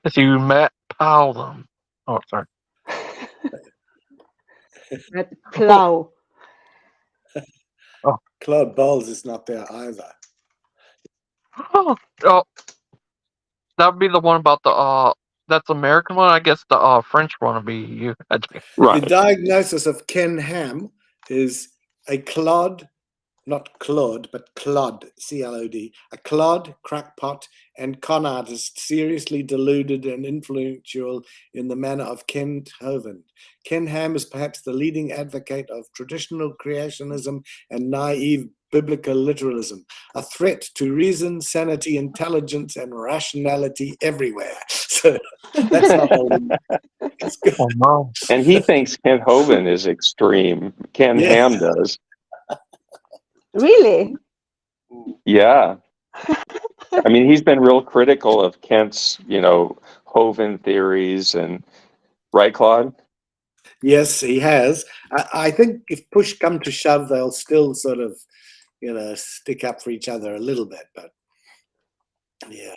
if you Matt Powell them. Oh, sorry. Matt Plow. Claude Bowles is not there either. Oh, that would be the one about the that's the American one. I guess the French one would be you. The diagnosis of Ken Ham is a clod, not Claude, but clod, C-L-O-D, a clod, crackpot, and con artist seriously deluded and influential in the manner of Ken Hovind. Ken Ham is perhaps the leading advocate of traditional creationism and naive biblical literalism, a threat to reason, sanity, intelligence, and rationality everywhere. So that's not holding. It's good. Oh no. And he thinks Ken Hovind is extreme. Ken Ham does. Really? Yeah. I mean, he's been real critical of Kent's, Hovind theories and right, Claude? Yes, he has. I think if push come to shove, they'll still sort of, stick up for each other a little bit. But yeah.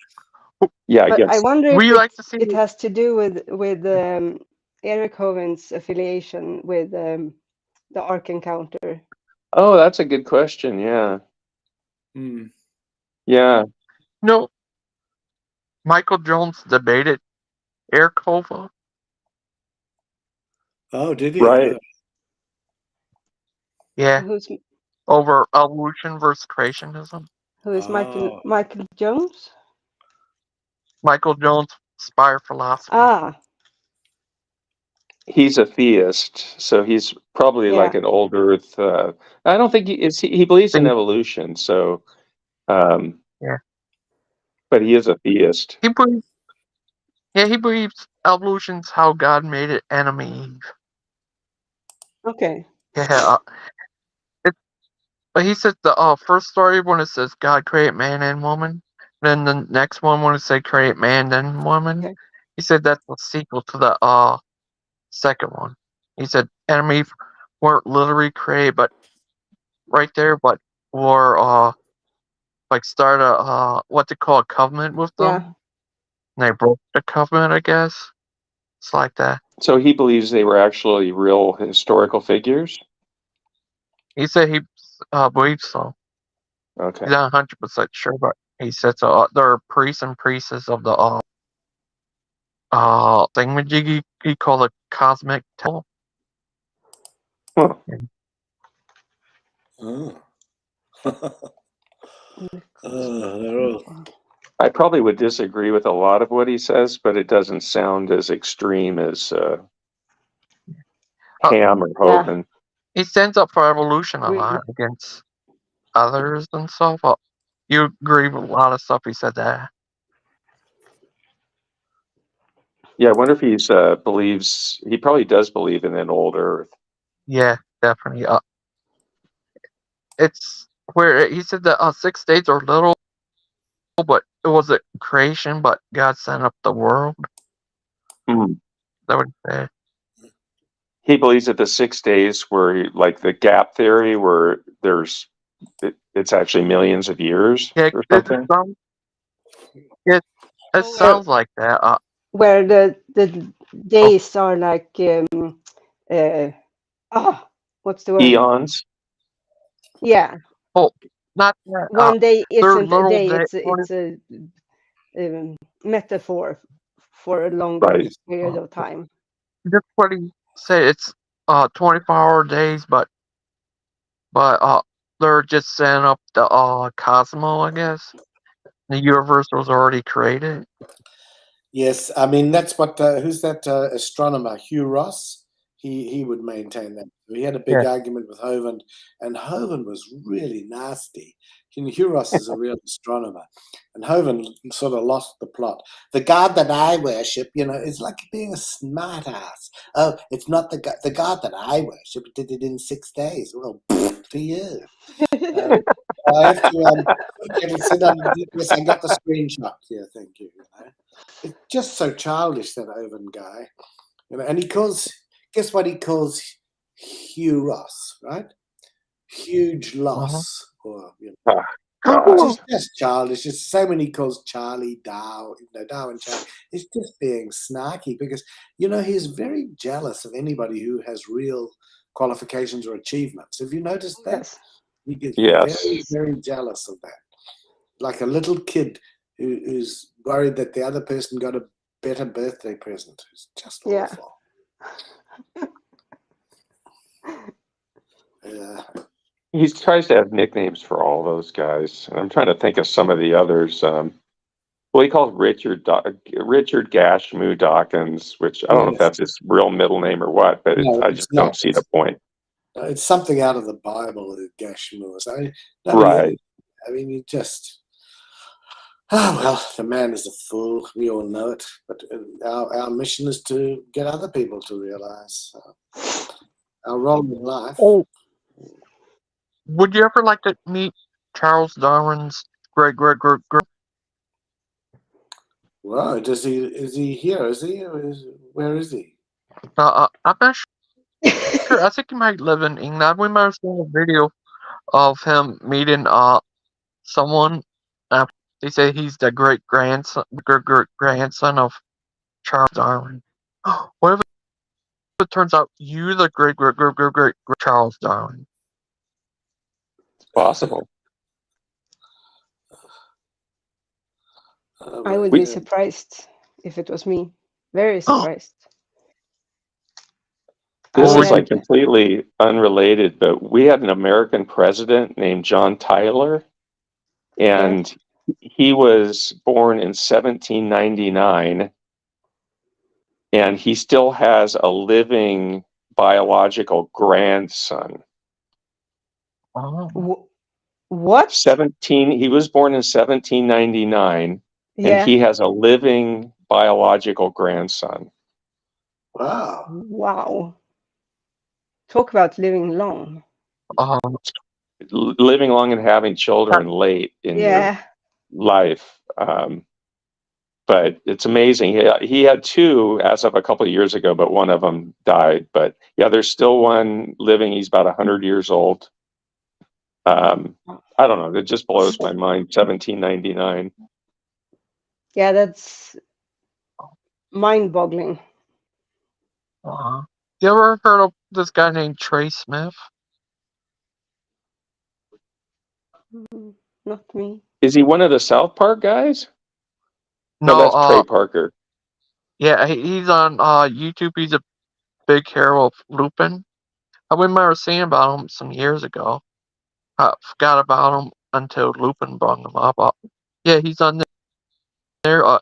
Yeah, I But guess. I wonder We if like to see it has to do with Eric Hovind's affiliation with the Ark Encounter. Oh, that's a good question. Yeah. Mm. Yeah. No. Michael Jones debated Eric Hova. Oh, did he? Right. Yeah. Who's Over evolution versus creationism. who is Oh. Michael Jones? Michael Jones, Spire Philosophy. Ah, He's a theist, so he's probably yeah. like an old Earth. I don't think he believes in evolution. So, Yeah. But he is a theist. He believes evolution's how God made it, Adam and Eve. Okay. Yeah. But he said the first story when it says God created man and woman, then the next one when it said create man then woman, Okay. he said that's a sequel to the second one. He said Adam and Eve weren't literally created, but right there, but were like start a what they call a covenant with them. Yeah. And they broke the covenant, I guess. It's like that. So he believes they were actually real historical figures. He said he believes so. Okay. He's not 100% sure, but he said so. They're priests and priestesses of the thingamajiggy he called a cosmic temple. Huh. Oh. They're all... I probably would disagree with a lot of what he says, but it doesn't sound as extreme as Ham or Hovind. He stands up for evolution a Really? lot against others and stuff. You agree with a lot of stuff he said that. Yeah, I wonder if he's believes he probably does believe in an old Earth. Yeah, definitely. It's where he said that 6 days are little, but it was a creation, but God set up the world. Mm. That would say. He believes that the 6 days were like the gap theory, where it's actually millions of years or something. It sounds like that. Where the days are like what's the word? Eons. Yeah. Oh, not that. One day isn't a day. Day, It's a metaphor for a longer Right. period of time. That's what he said. It's 24-hour days, but they're just setting up the cosmo, I guess. The universe was already created. Yes, I mean that's what. Who's that astronomer? Hugh Ross. he would maintain that. He had a big argument with Hovind, and Hovind was really nasty. Huros is a real astronomer, and Hovind sort of lost the plot. The God that I worship, is like being a smart ass. Oh, it's not the God that I worship. Did it in 6 days. Well, to you. I have to sit on this. I got the screenshot here. Thank you. It's just so childish, that Hovind guy. And he calls. Guess what he calls Huros, right? Huge loss, or just childish. It's the same when he calls Charlie Dow, Dow and Charlie. It's just being snarky because he's very jealous of anybody who has real qualifications or achievements. Have you noticed that? Yes. He gets Yes. very, very jealous of that, like a little kid who's worried that the other person got a better birthday present. It's just awful. Yeah. He tries to have nicknames for all those guys. And I'm trying to think of some of the others. Well, he calls Richard Gashmu Dawkins, which I don't know if that's his real middle name or what, but I just don't see the point. It's something out of the Bible, Gashmu. Right. I mean, you just... Oh, well, the man is a fool. We all know it. But our mission is to get other people to realize our role in life. Oh, would you ever like to meet Charles Darwin's great? Right? Is he here? Is he? Where is he? I'm not sure. I think he might live in England. We might have seen a video of him meeting someone. They say he's the great grandson of Charles Darwin. What if it turns out you're the great Charles Darwin? It's possible. I would be surprised if it was me. Very surprised. This is like completely unrelated, but we had an American president named John Tyler, and he was born in 1799, and he still has a living biological grandson. Oh. What? 17. He was born in 1799, and he has a living biological grandson. Wow. Wow. Talk about living long. Living long and having children late in your life. But it's amazing. He had two as of a couple of years ago, but one of them died. But yeah, there's still one living. He's about 100 years old. I don't know. It just blows my mind. 1799. Yeah, that's mind-boggling. You ever heard of this guy named Trey Smith? Not me. Is he one of the South Park guys? No, that's Trey Parker. Yeah, he's on YouTube. He's a big hero of Lupin. I remember seeing about him some years ago. I forgot about him until Lupin brought him up. Yeah, he's on there. I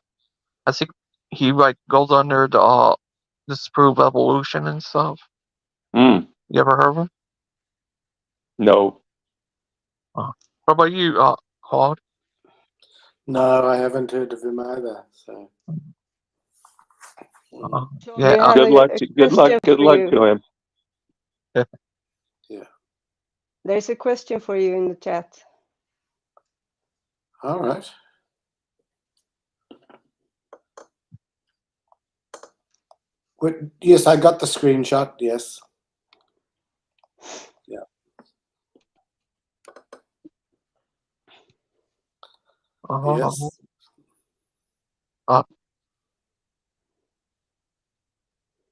think he goes on there to disprove evolution and stuff. You ever heard of him? No. What about you, Claude? No, I haven't heard of him either. So. Yeah. Good luck to him. Yeah. There's a question for you in the chat. All right. Yes, I got the screenshot. Yes. Yeah. Yes.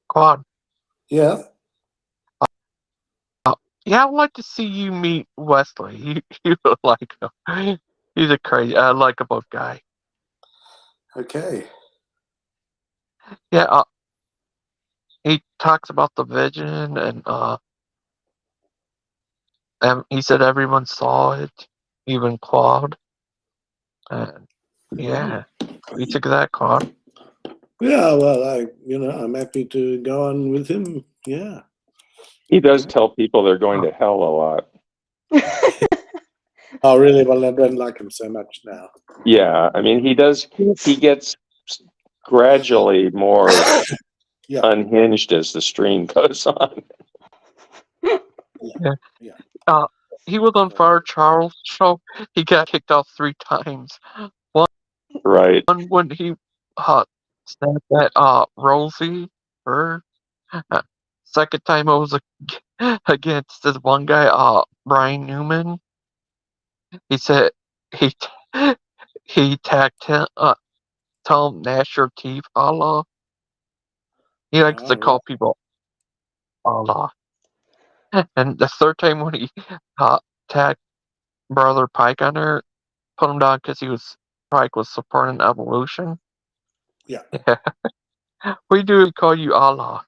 Claude. Yeah. Yeah, I'd like to see you meet Wesley. You like him. He's a crazy, likable guy. Okay. Yeah. He talks about the vision, and he said everyone saw it, even Claude. And yeah, you took that, Claude. Yeah, well, I'm happy to go on with him. Yeah. He does tell people they're going to hell a lot. Oh, really? Well, I don't like him so much now. Yeah, I mean, he does. He gets gradually more Yeah. unhinged as the stream goes on. Yeah. Yeah. He was on Fire Charles' show. He got kicked off 3 times. Right. One when he said that Rosie, her. Second time it was against this one guy, Brian Newman. He said he he tagged him, tell him gnash your teeth, Allah. He likes to Oh, call people Allah. And the third time when he tagged Brother Pike on there, put him down because Pike was supporting evolution. yeah. We do call you Allah.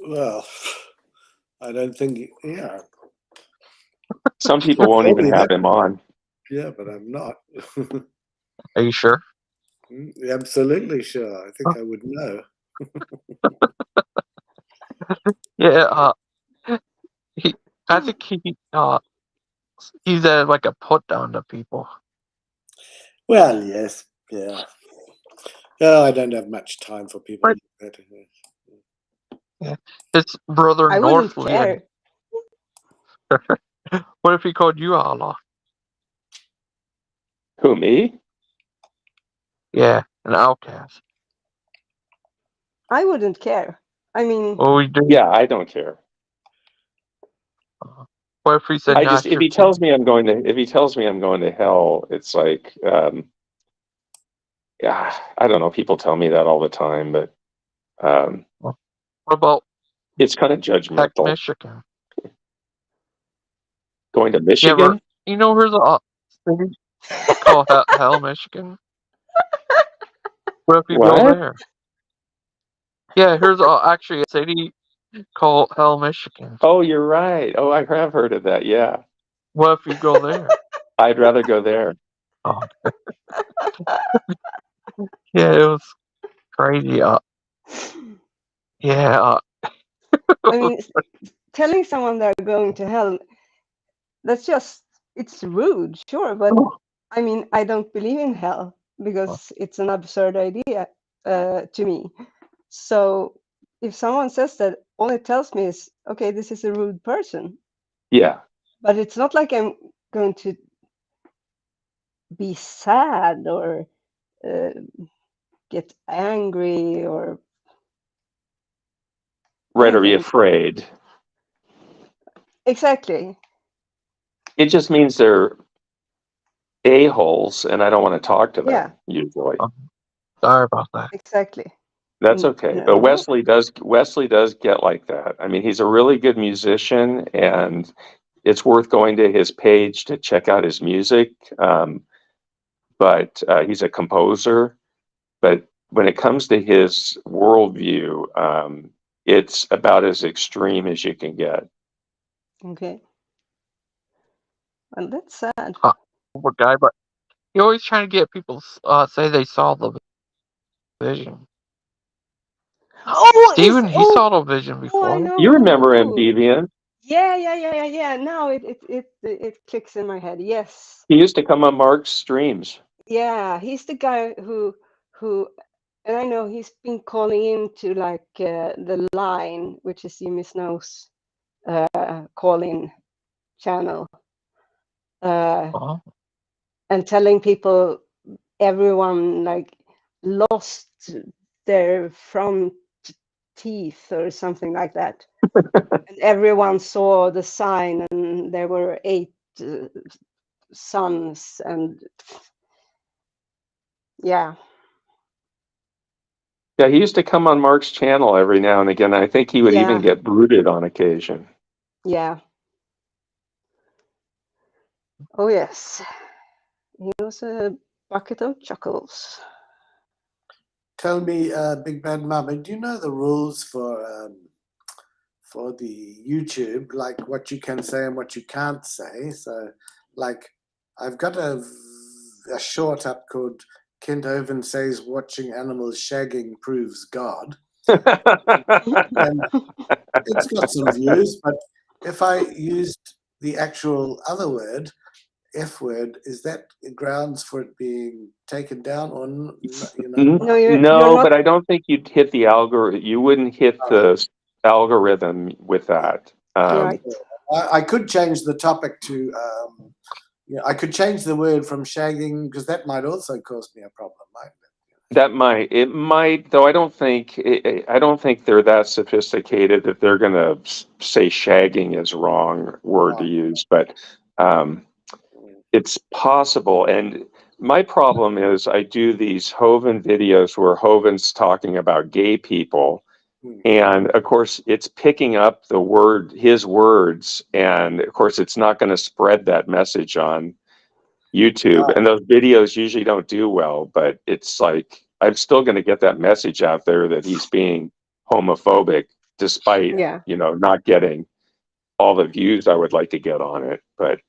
Well, I don't think. Yeah. Some people won't Told even me have that. him on. Yeah, but I'm not. Are you sure? Absolutely sure. I think I would know. Yeah. I think he's like a put down to people. Well, yes. Yeah. Oh, I don't have much time for people Right. like that. Yeah. His brother I wouldn't Northley. care. What if he called you Allah? Who, me? Yeah, an outcast. I wouldn't care. I mean, What we do? Yeah, I don't care. What if he said I just, not if your he teeth? tells me I'm going to hell, it's like, yeah, I don't know. People tell me that all the time, but What about it's kind of Heck, judgmental. Michigan? Going to Yeah, Michigan? you know here's a city called Hell, Michigan. What if you go What? there? Yeah, here's actually a city called Hell, Michigan. Oh, you're right. Oh, I have heard of that. Yeah. What if you go there? I'd rather go there. Oh. Yeah, it was crazy. Yeah. I mean, telling someone they're going to hell, it's rude, sure, but I mean, I don't believe in hell because it's an absurd idea to me. So if someone says that, all it tells me is, okay, this is a rude person. Yeah. But it's not like I'm going to be sad or get angry or Right, or be anything. afraid. Exactly. It just means they're a-holes and I don't want to talk to them, Yeah. usually. Sorry about that. Exactly. That's okay. No. But Wesley does get like that. I mean, he's a really good musician and it's worth going to his page to check out his music. But he's a composer. But when it comes to his worldview, it's about as extreme as you can get. Okay. Well, that's sad. Poor guy, but he always trying to get people say they saw the vision. Oh, Steven, he saw the vision I before. know You remember him, who. Deviant? Yeah. Now it clicks in my head. Yes. He used to come on Mark's streams. Yeah, he's the guy who, and I know he's been calling into like the line, which is Jimmy Snow's call-in channel, Uh-huh. and telling people everyone like lost their front teeth or something like that. And everyone saw the sign and there were 8 sons and yeah. Yeah, he used to come on Mark's channel every now and again. I think he would even get brooded on occasion. Yeah. Oh yes. He was a bucket of chuckles. Tell me, Big Bad Mama, do you know the rules for the YouTube, like what you can say and what you can't say? So, like, I've got a short up called Kent Hovind says watching animals shagging proves God. And it's got some views, but if I used the actual other word, F word, is that grounds for it being taken down or you know? No, you're No, not. but I don't think you'd hit the algorithm. You wouldn't hit the algorithm with that. Right. I could change the topic to I could change the word from shagging, because that might also cause me a problem, mightn't it? It might, though. I don't think they're that sophisticated that they're going to say shagging is wrong word to use, but it's possible. And my problem is I do these Hovind videos where Hovind's talking about gay people. And of course, it's picking up his words. And of course, it's not going to spread that message on YouTube. And those videos usually don't do well, but it's like, I'm still going to get that message out there that he's being homophobic, despite, not getting all the views I would like to get on it. But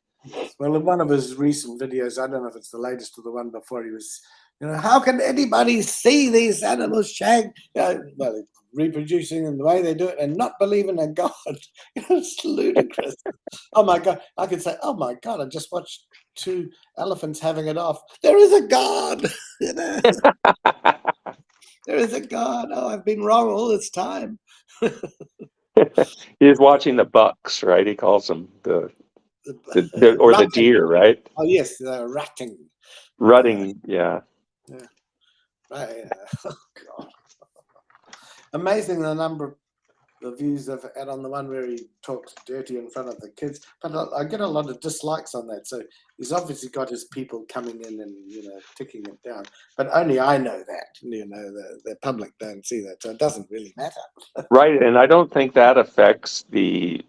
well, in one of his recent videos, I don't know if it's the latest or the one before, he was, how can anybody see these animals shag, well, reproducing in the way they do it and not believe in a God? It's ludicrous. Oh my God. I could say, oh my God, I just watched 2 elephants having it off. There is a God. There is a God. Oh, I've been wrong all this time. He's watching the bucks, right? He calls them the deer, right? Oh yes, ratting. Rutting, yeah. Right. Oh God. Amazing the number of the views I've had on the one where he talks dirty in front of the kids, but I get a lot of dislikes on that. So he's obviously got his people coming in and ticking it down. But only I know that. The public don't see that, so it doesn't really matter. Right, and I don't think that affects the.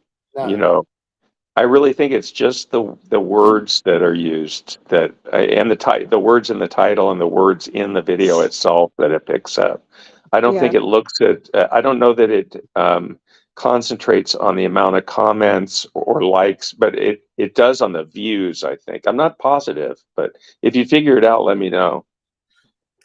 I really think it's just the words that are used and the words in the title and the words in the video itself that it picks up. I don't think it looks at. I don't know that it concentrates on the amount of comments or likes, but it does on the views. I think. I'm not positive, but if you figure it out, let me know.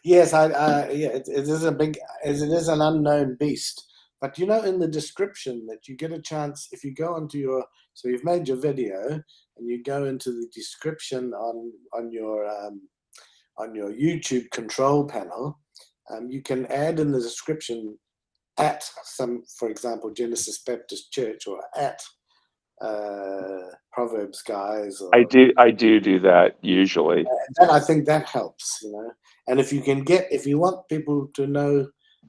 Yes, it is it is an unknown beast. But in the description that you get a chance, if you go onto so you've made your video and you go into the description on your YouTube control panel, you can add in the description at for example, Genesis Baptist Church, or at Proverbs Guys. I do that usually. And I think that helps, And if you want people to know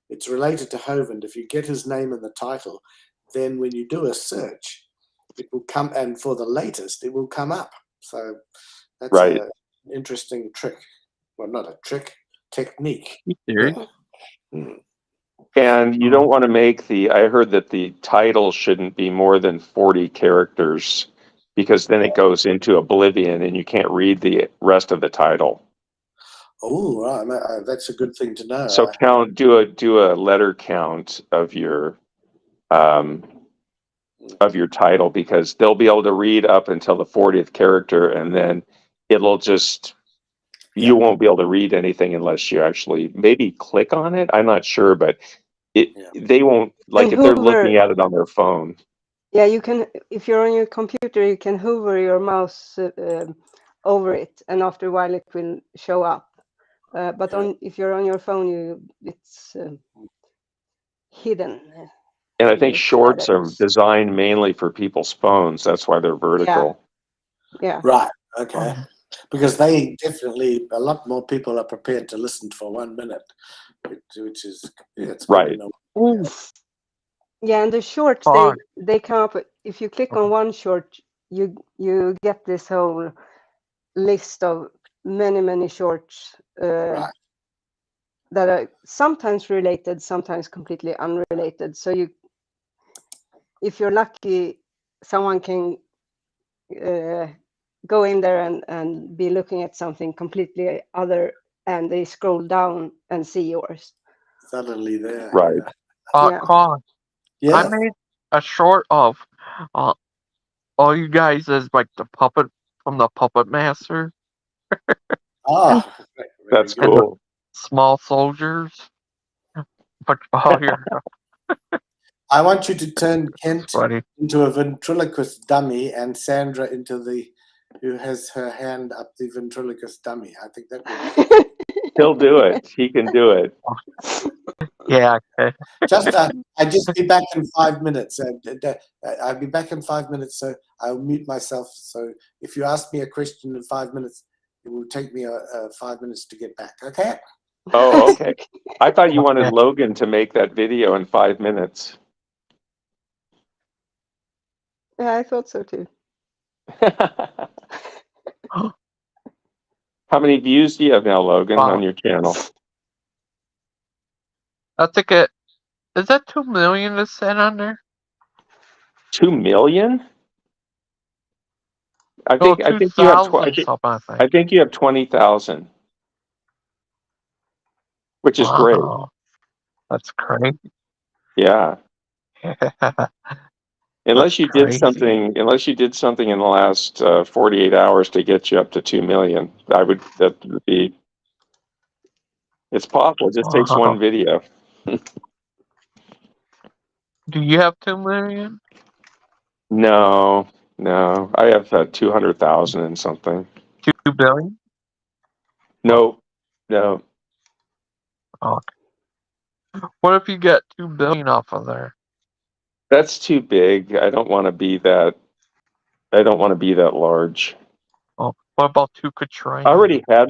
it's related to Hovind, if you get his name in the title, then when you do a search, it will come, and for the latest, it will come up. So that's an interesting trick. Well, not a trick, technique. Yeah. And you don't want to make I heard that the title shouldn't be more than 40 characters, because then it goes into oblivion and you can't read the rest of the title. Oh, right. That's a good thing to know. So do a letter count of your title, because they'll be able to read up until the 40th character, and then it'll just you won't be able to read anything unless you actually maybe click on it. I'm not sure, but they won't, like, if they're looking at it on their phone. Yeah, you can. If you're on your computer, you can hover your mouse over it, and after a while, it will show up. But if you're on your phone, it's hidden. And I think shorts are designed mainly for people's phones. That's why they're vertical. Yeah. Right. Okay. Because a lot more people are prepared to listen for 1 minute, which is it's right. Yeah, and the shorts they come up. If you click on one short, you get this whole list of many shorts that are sometimes related, sometimes completely unrelated. So if you're lucky, someone can go in there and be looking at something completely other, and they scroll down and see yours. Suddenly there. Right. Con. Yeah. I made a short of all you guys as like the puppet from the Puppet Master. That's cool. small soldiers. But oh, you're I want you to turn Kent funny. into a ventriloquist dummy and Sandra into the who has her hand up the ventriloquist dummy. I think that would be He'll do it. He can do it. Yeah. Okay. just. I'd just be back in 5 minutes. I'll be back in 5 minutes, so I'll mute myself. So if you ask me a question in 5 minutes, it will take me 5 minutes to get back. Okay. Oh, okay. I thought you wanted Okay. Logan to make that video in 5 minutes. Yeah, I thought so too. How many views do you have now, Logan, Wow. on your channel? I think it is that 2 million to send on there. 2 million? I No, think you have 2,000 something. I I think. think you have 20,000, which is great. Wow, that's crazy. Yeah. Unless That's you did crazy. something in the last 48 hours to get you up to 2 million, that would be. It's possible. It just takes one Wow. video. Do you have 2 million? No, I have 200,000 and something. 2 billion? No. Oh. What if you get 2 billion off of there? That's too big. I don't want to be that large. Oh, what about 2 I quadrillion? already had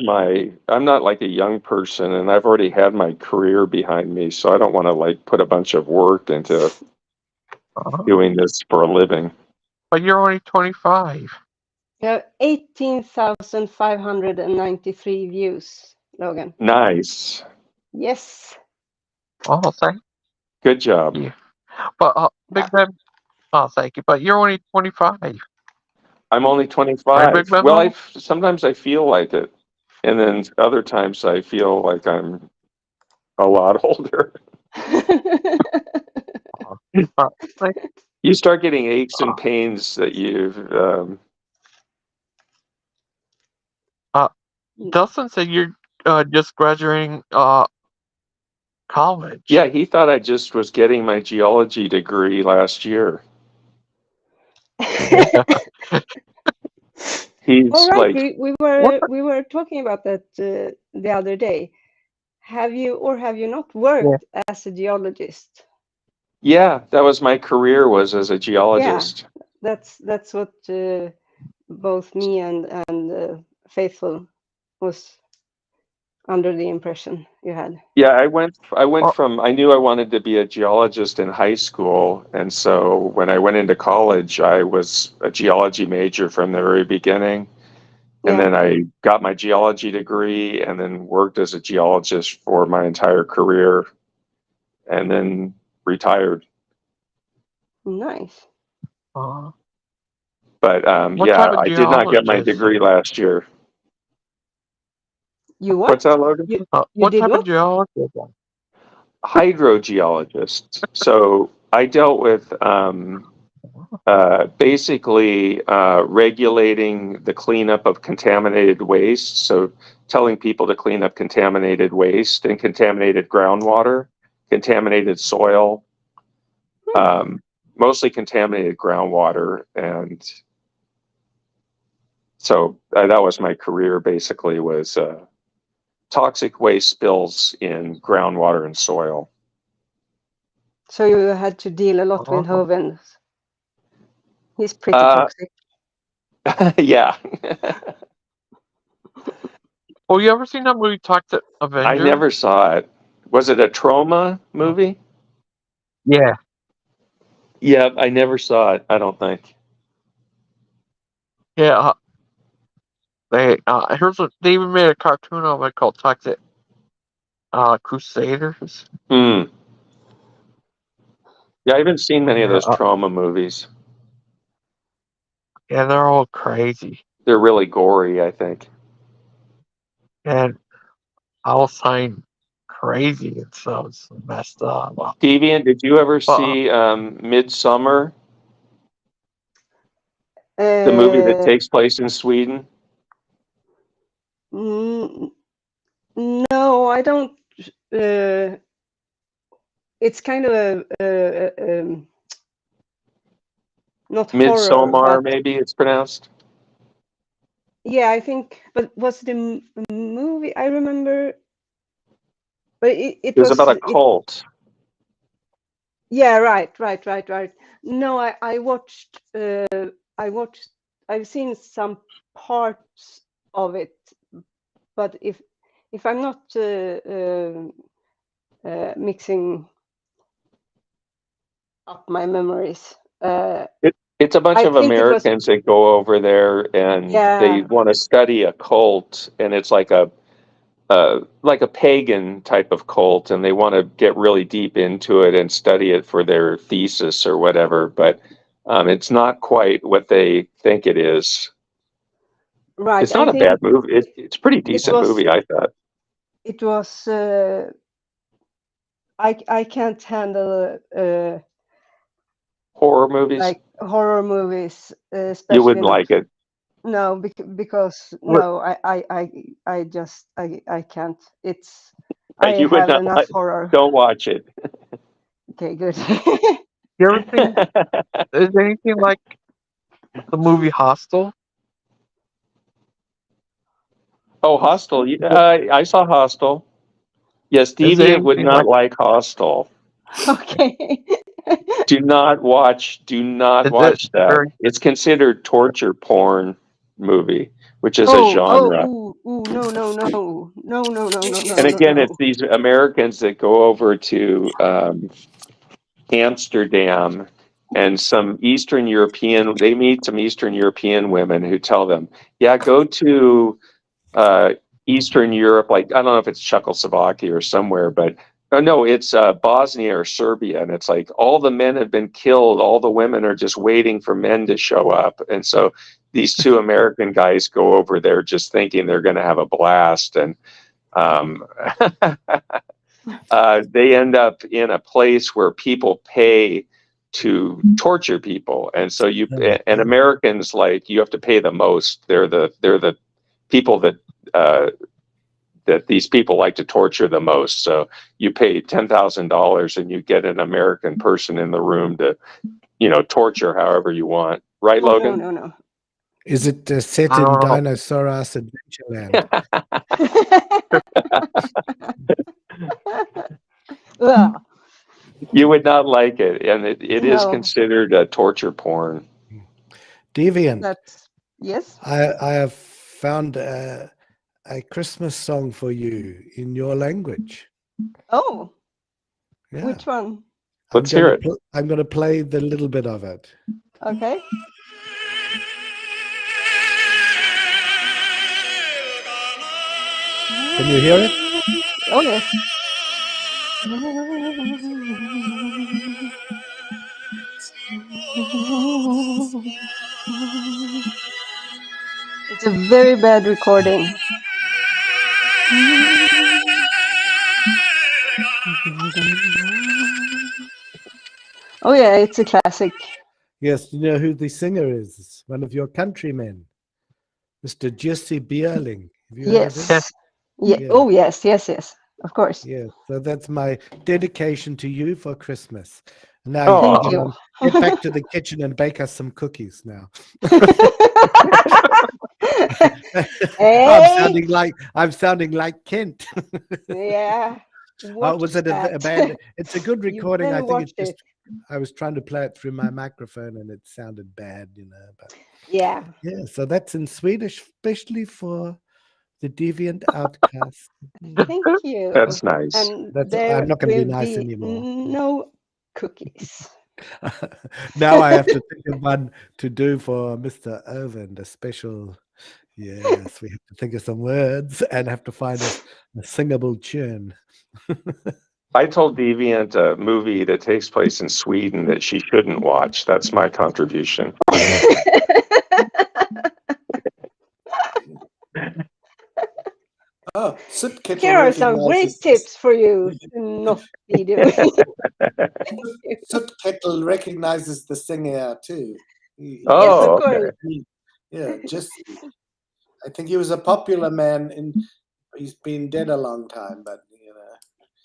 I'm not like a young person, and I've already had my career behind me, so I don't want to like put a bunch of work into doing this for a living. But you're only 25. You have 18,593 views, Logan. Nice. Yes. Oh, thank Good job. you. But Big Ben, oh, thank you. But you're only 25. I'm only Right, 25. Big Ben? Well, sometimes I feel like it, and then other times I feel like I'm a lot older. Thank You start getting aches and pains that Dustin said you're just graduating college. Yeah, he thought I just was getting my geology degree last year. He's All right, like, we were talking about that the other day. Have you not worked as a geologist? yeah, that was my career, was as a geologist. Yeah, that's what both me and Faithful was under the impression you had. Yeah, I went from, I knew I wanted to be a geologist in high school, and so when I went into college, I was a geology major from the very beginning. And Yeah. then I got my geology degree and then worked as a geologist for my entire career and then retired. Nice. What But yeah, type of I did not get my geologist? degree last year. You what? What's that, Logan? You What did type what? of geologist? Hydrogeologist. So I dealt with basically regulating the cleanup of contaminated waste. So telling people to clean up contaminated waste and contaminated groundwater, contaminated soil, mostly contaminated groundwater. And so that was my career, basically, was toxic waste spills in groundwater and soil. So you had to deal a lot with Oh. Hoven. He's pretty toxic. Yeah. Oh, you ever seen that movie Toxic Avenger? I never saw it. Was it a trauma movie? Yeah. Yeah, I never saw it, I don't think. Yeah. They even made a cartoon of it called Toxic Crusaders. Yeah, I haven't seen many of those Yeah. trauma movies. Yeah, they're all crazy. They're really gory, I think. And all sign crazy and so it's messed up. Deviant, did you ever see Midsummer, the movie that takes place in Sweden? No, I don't. It's kind of not horror, Midsommar, but maybe it's pronounced. yeah, I think. But was the movie? I remember. But it It was about a was. cult. Yeah, right. No, I watched. I've seen some parts of it, but if I'm not mixing up my memories, It's a bunch I of think it was. Americans that go over there and they Yeah, want to study a cult, and it's like a pagan type of cult, and they want to get really deep into it and study it for their thesis or whatever. But it's not quite what they think it is. right. It's I not a think bad movie. It's a pretty it decent was. movie, I thought. It was. I can't handle Horror movies, like horror movies, you especially wouldn't not. like it. No, because What- no, I just I can't. It's I You would have not enough like. horror. Don't watch it. Okay, good. You ever seen? Is anything like the movie Hostel? Oh, Hostel. I saw Hostel. Yes, Is Deviant would anything not like? like Hostel. Okay. Do not watch Is it that. very? It's considered torture porn movie, which is a Oh, genre. And again, no. it's these Americans that go over to Amsterdam, and they meet some Eastern European women who tell them, yeah, go to Eastern Europe, like I don't know if it's Czechoslovakia or somewhere, but no, it's Bosnia or Serbia, and it's like all the men have been killed, all the women are just waiting for men to show up, and so these two American guys go over there just thinking they're going to have a blast, and they end up in a place where people pay to torture people, and so and Americans, like, you have to pay the most. They're the people that these people like to torture the most. So you pay $10,000 and you get an American person in the room to, torture however you want. Right, Oh, Logan? no. Is it set I in don't know. Dinosaurus Adventureland? Ugh, You would not like it, and it is no, considered a torture porn. Deviant, that's yes. I have found a Christmas song for you in your language. Oh, Yeah. which one? Let's hear it. I'm going to play the little bit of it. Okay. Can you hear it? Oh yes. It's a very bad recording. Oh yeah, it's a classic. Yes, you know who the singer is? One of your countrymen, Mr. Jesse Bierling. Have you heard of him? Yes. Yeah. Yeah. Oh yes. Of course. Yeah, so that's my dedication to you for Christmas. Now Oh, Thank you. get back to the kitchen and bake us some cookies now. Hey. I'm sounding like Kent. Yeah. Was it a bad? It's a good recording. I better think it's watch just I was trying to play it through my microphone and it sounded bad, But Yeah. yeah, so that's in Swedish, especially for the deviant outcast. Thank you. that's nice. And I'm not going to be will nice anymore. No cookies. Now I have to think of one to do for Mr. Irvin, a special. Yes, we have to think of some words and have to find a singable tune. I told Deviant a movie that takes place in Sweden that she shouldn't watch. That's my contribution. Oh, Here are some great tips for you to not be doing. Soot Kettle recognizes the singer too. Yes, Oh, of course. okay. Yeah, just I think he was a popular man He's been dead a long time, but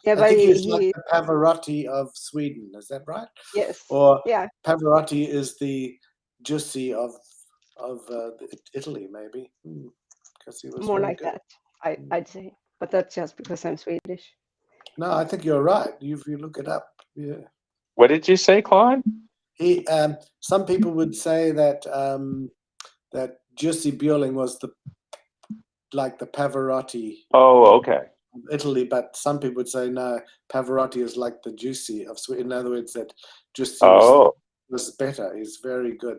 Yeah, I but think he's like he the Pavarotti of Sweden. Is that right? yes. Or Yeah, Pavarotti is the Jussi of Italy, maybe, because he was more very like good. that. I'd say, but that's just because I'm Swedish. No, I think you're right. If you look it up, yeah. What did you say, Claude? He, some people would say that that Jussi Björling was like the Pavarotti Oh, okay. of Italy, but some people would say no, Pavarotti is like the Jussi of Sweden. In other words, that Jussi was better. He's very good.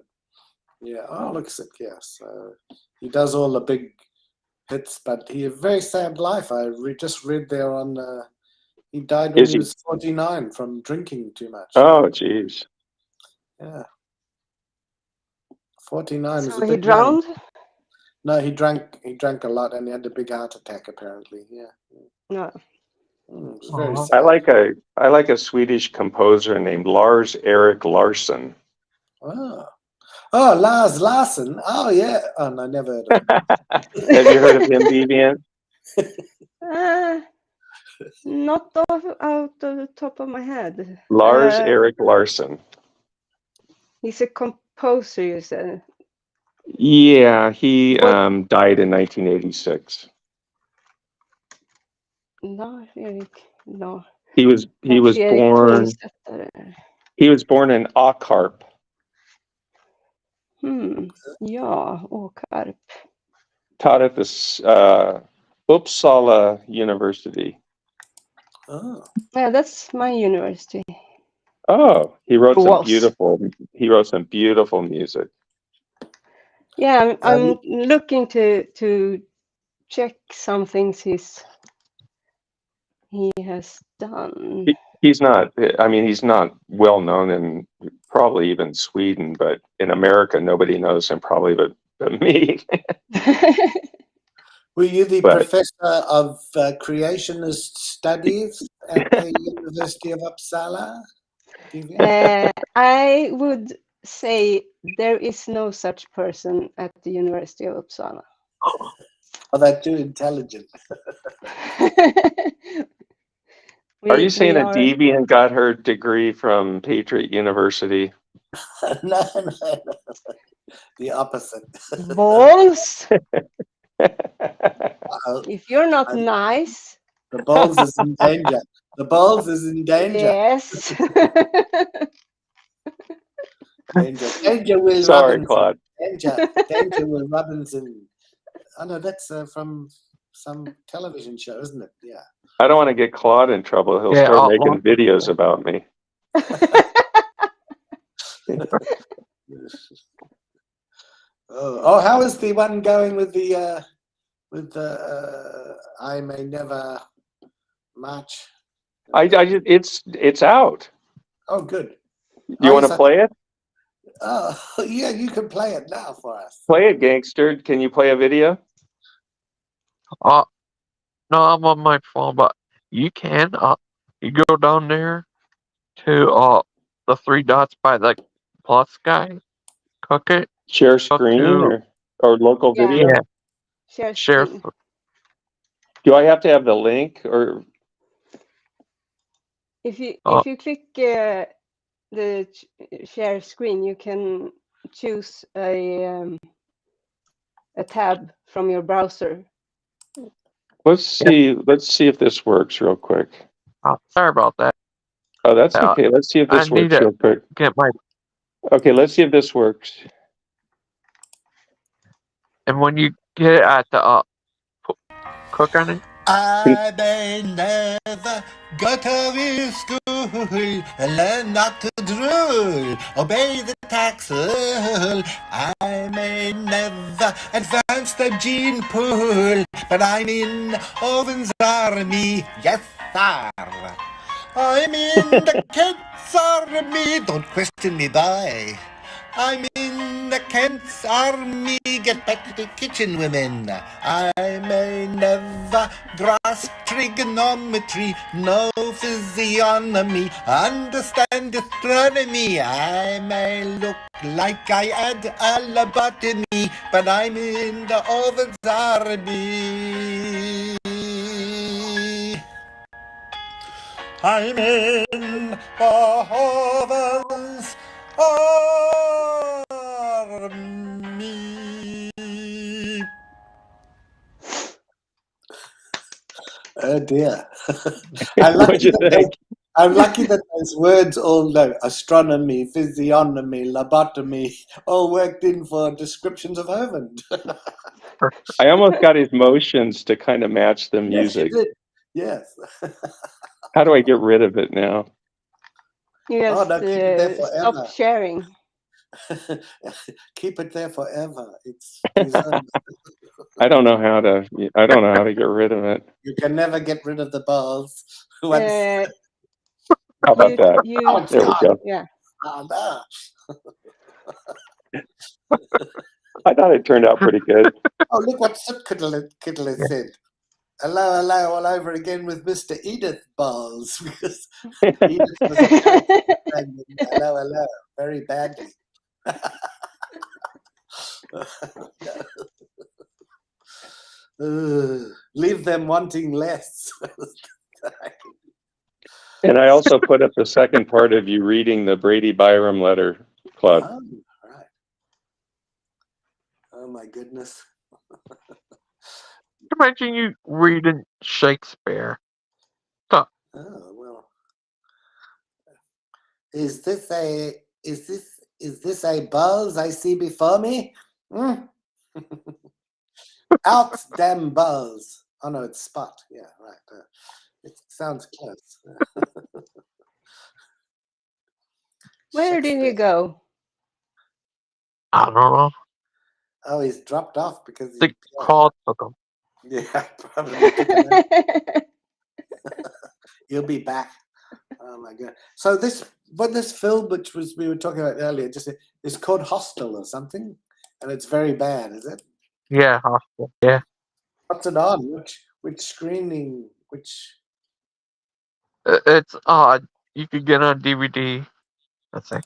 Yeah. Oh, looks it. Yeah. So he does all the big hits, but he had a very sad life. I just read there on. He died when he was 49 from drinking too much. Oh, geez. Yeah. 49 was So a he big man. drowned. No, he drank a lot and he had a big heart attack apparently. Yeah. No. It was very Oh. sad. I like a Swedish composer named Lars Erik Larsson. Oh, Lars Larson. Oh yeah. Oh no, never heard of him. Have you heard of him, Vivian? Not out of the top of my head. Lars Erik Larsson. He's a composer, you said. Yeah, he What- died in 1986. No, Erik. No. He was Erik born Tingstetter. in Åkarp. Ja, Åkarp. Taught at this Uppsala University. Oh. Yeah, that's my university. Oh, he wrote some Was. beautiful music. Yeah, I'm looking to check some things he has done. He's not well known in probably even Sweden, but in America nobody knows him probably but me. Were you the But- professor of creationist studies at the University of Uppsala? I would say there is no such person at the University of Uppsala. Oh, they're too intelligent. Are you saying that Deviant got her degree from Patriot University? No. The opposite. Balls? If you're not nice. The balls is in danger. The balls is in danger. Yes. Danger, Will Sorry, Robinson. Claude. Danger, Will Robinson. Oh no, that's from some television show, isn't it? Yeah. I don't want to get Claude in trouble. He'll start making videos about me. Oh, how is the one going with the I May Never March? It's out. Oh, good. You want to play it? Oh, yeah, you can play it now for us. Play it, Gangster. Can you play a video? No, I'm on my phone, but you can. You go down there to the three dots by the plus guy. Click it. Share screen or local video? Yeah. Share. Do I have to have the link or? If you click the share screen, you can choose a tab from your browser. Let's see if this works real quick. Sorry about that. Oh, that's okay. Let's see if this works real quick. Okay, let's see if this works. And when you get it at the click on it. I may never go to school and learn not to drool, obey the taxel. I may never advance the gene pool, but I'm in Owen's army, yes sir. I'm in the Kent's army, don't question me, boy. I'm in the Kent's army, get back to the kitchen, women. I may never grasp trigonometry, no physiognomy, understand astronomy. I may look like I had a lobotomy, but I'm in the Owen's army. I'm in the heavens army. Oh dear. I'm What'd lucky you that think? I'm lucky that those words all know astronomy, physiognomy, lobotomy, all worked in for descriptions of heaven. I almost got his motions to kind of match the Yes, you music. did. Yes. How do I get rid of it now? You Oh just no, keep it there stop forever. sharing. Keep it there forever. It's preserved. I don't know how to get rid of it. You can never get rid of the balls. Once How about that? oh, it's There we gone. go. yeah. Oh, no. I thought it turned out pretty good. Oh, look what Kittle has said. Hello, hello, all over again with Mr. Edith Balls, because Edith was a character playing hello, hello, very badly. Leave them wanting less. And I also put up the second part of you reading the Brady Byram letter, Claude. Oh, right. Oh my goodness. Imagine you reading Shakespeare. Oh well. Is this a balls I see before me? Out damn balls. Oh no, it's spot. Yeah, right. It sounds close. Where did he go? I don't know. Oh, he's dropped off because he. The call took him. Yeah, probably took him out. He'll be back. Oh my god! So this film, which we were talking about earlier, just is called Hostel or something, and it's very bad, is it? Yeah, hospital. Yeah. What's it on? Which screening? Which? It's you could get on DVD. I think.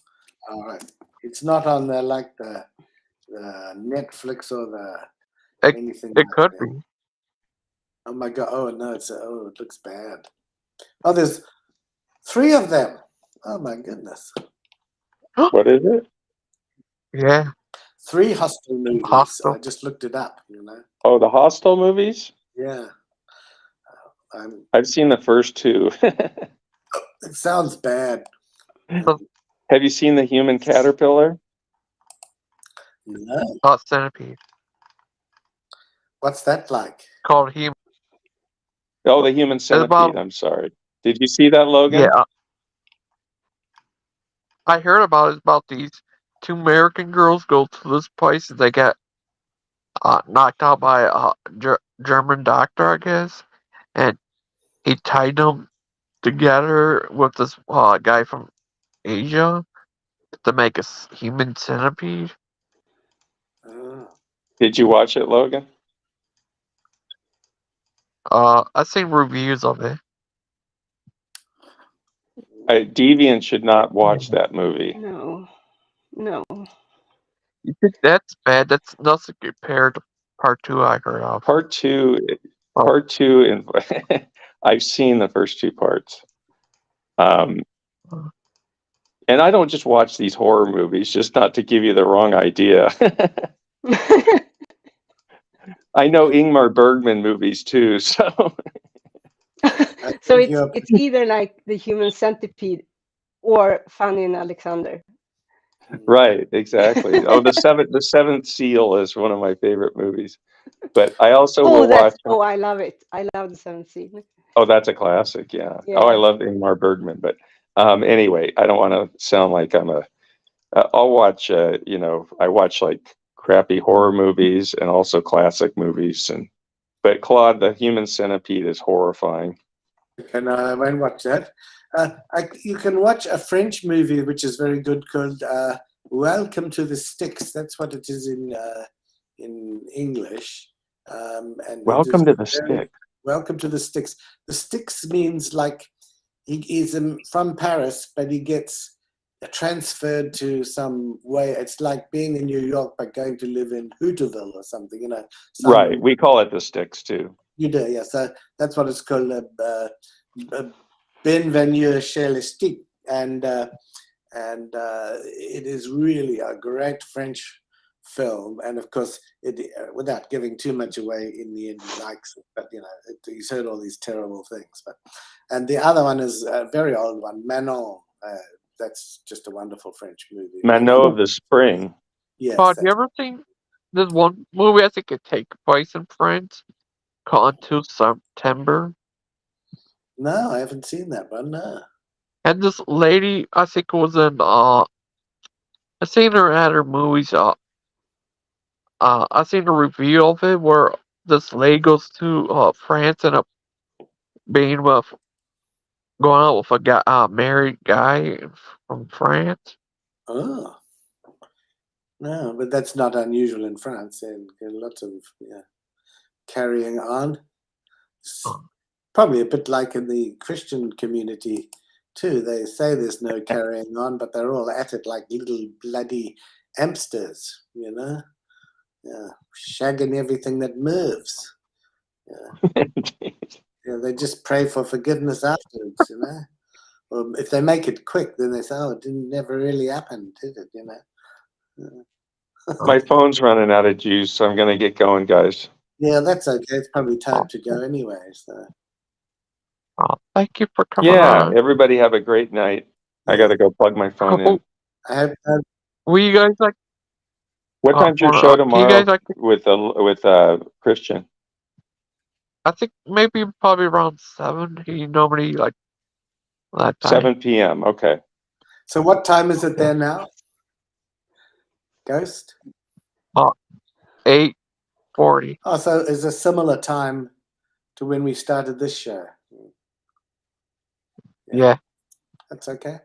All right, it's not on the Netflix or anything. It like could that. be. Oh my god! Oh no! It looks bad. Oh, there's 3 of them. Oh my goodness! What is it? Yeah. 3 Hostel movies. Hostel. I just looked it up. Oh, the Hostel movies? Yeah. I've seen the first 2. It sounds bad. Have you seen The Human Caterpillar? No. Centipede. What's that like? Called Human. Oh, The Human Centipede. I'm sorry. Did you see that, Logan? Yeah. I heard about it. It's about these 2 American girls go to this place and they get knocked out by a German doctor, I guess, and he tied them together with this guy from Asia to make a human centipede. Did you watch it, Logan? I've seen reviews of it. Deviant should not watch that movie. No. You think that's bad? That's nothing compared to part 2 I heard of. Part 2, and I've seen the first 2 parts. And I don't just watch these horror movies, just not to give you the wrong idea. I know Ingmar Bergman movies too, so. So it's either like The Human Centipede or Fanny and Alexander. Right, exactly. Oh, the Seventh Seal is one of my favorite movies. But I also will watch. Oh, I love it. I love the Seventh Seal. Oh, that's a classic. Yeah. Oh, I love Ingmar Bergman. But anyway, I don't want to sound like I'm I'll watch. I watch like crappy horror movies and also classic movies. But Claude, The Human Centipede is horrifying. And I won't watch that. You can watch a French movie which is very good called Welcome to the Sticks. That's what it is in English. And Welcome to the Sticks. Welcome to the Sticks. The Sticks means like he's from Paris, but he gets transferred to some way. It's like being in New York but going to live in Hooterville or something. Right. We call it the Sticks too. You do, yeah. So that's what it's called. Bienvenue chez les Sticks, and it is really a great French film. And of course, without giving too much away, in the end, he likes it. But he's heard all these terrible things. And the other one is a very old one, Manon. That's just a wonderful French movie. Manon of the Spring. Yes. Have you ever seen this one movie? I think it take place in France, called Until September. No, I haven't seen that one. No. And this lady, I think it was in I seen her at her movies. I seen a review of it where this lady goes to France and being with going out with a guy, married guy from France. Oh. No, but that's not unusual in France. And lots of carrying on. It's probably a bit like in the Christian community too. They say there's no carrying on, but they're all at it like little bloody hamsters, Yeah, shagging everything that moves. They just pray for forgiveness afterwards, Or if they make it quick, then they say, "Oh, it never really happened, did it?" My phone's running out of juice, so I'm going to get going, guys. Yeah, that's okay. It's probably time to go anyway. So. Thank you for coming Yeah, on. everybody have a great night. I got to go plug my phone in. I hope. Will you guys like? What time's your show tomorrow you guys like with Christian? I think maybe probably around 7. He normally like that time. 7 p.m. Okay. So what time is it there now? Geust? 8:40. Oh, so it's a similar time to when we started this show. Yeah. That's okay.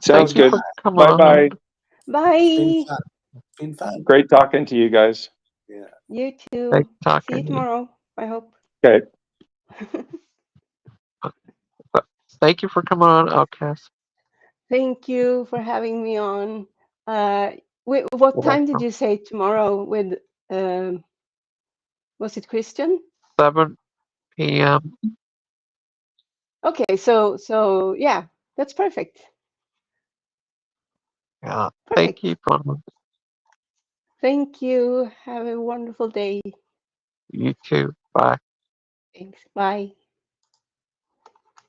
Sounds good. Bye bye. Bye. Been fun. Great talking to you guys. Yeah. You too. Great See talking you to you. tomorrow, I hope. Okay. Thank you for coming on, Outcast. Thank you for having me on. What time did you say tomorrow with, was it Christian? 7 p.m. Okay, so yeah, that's perfect. Yeah. Perfect. Thank you for Thank you. Have a wonderful day. You too. Bye. Thanks. Bye.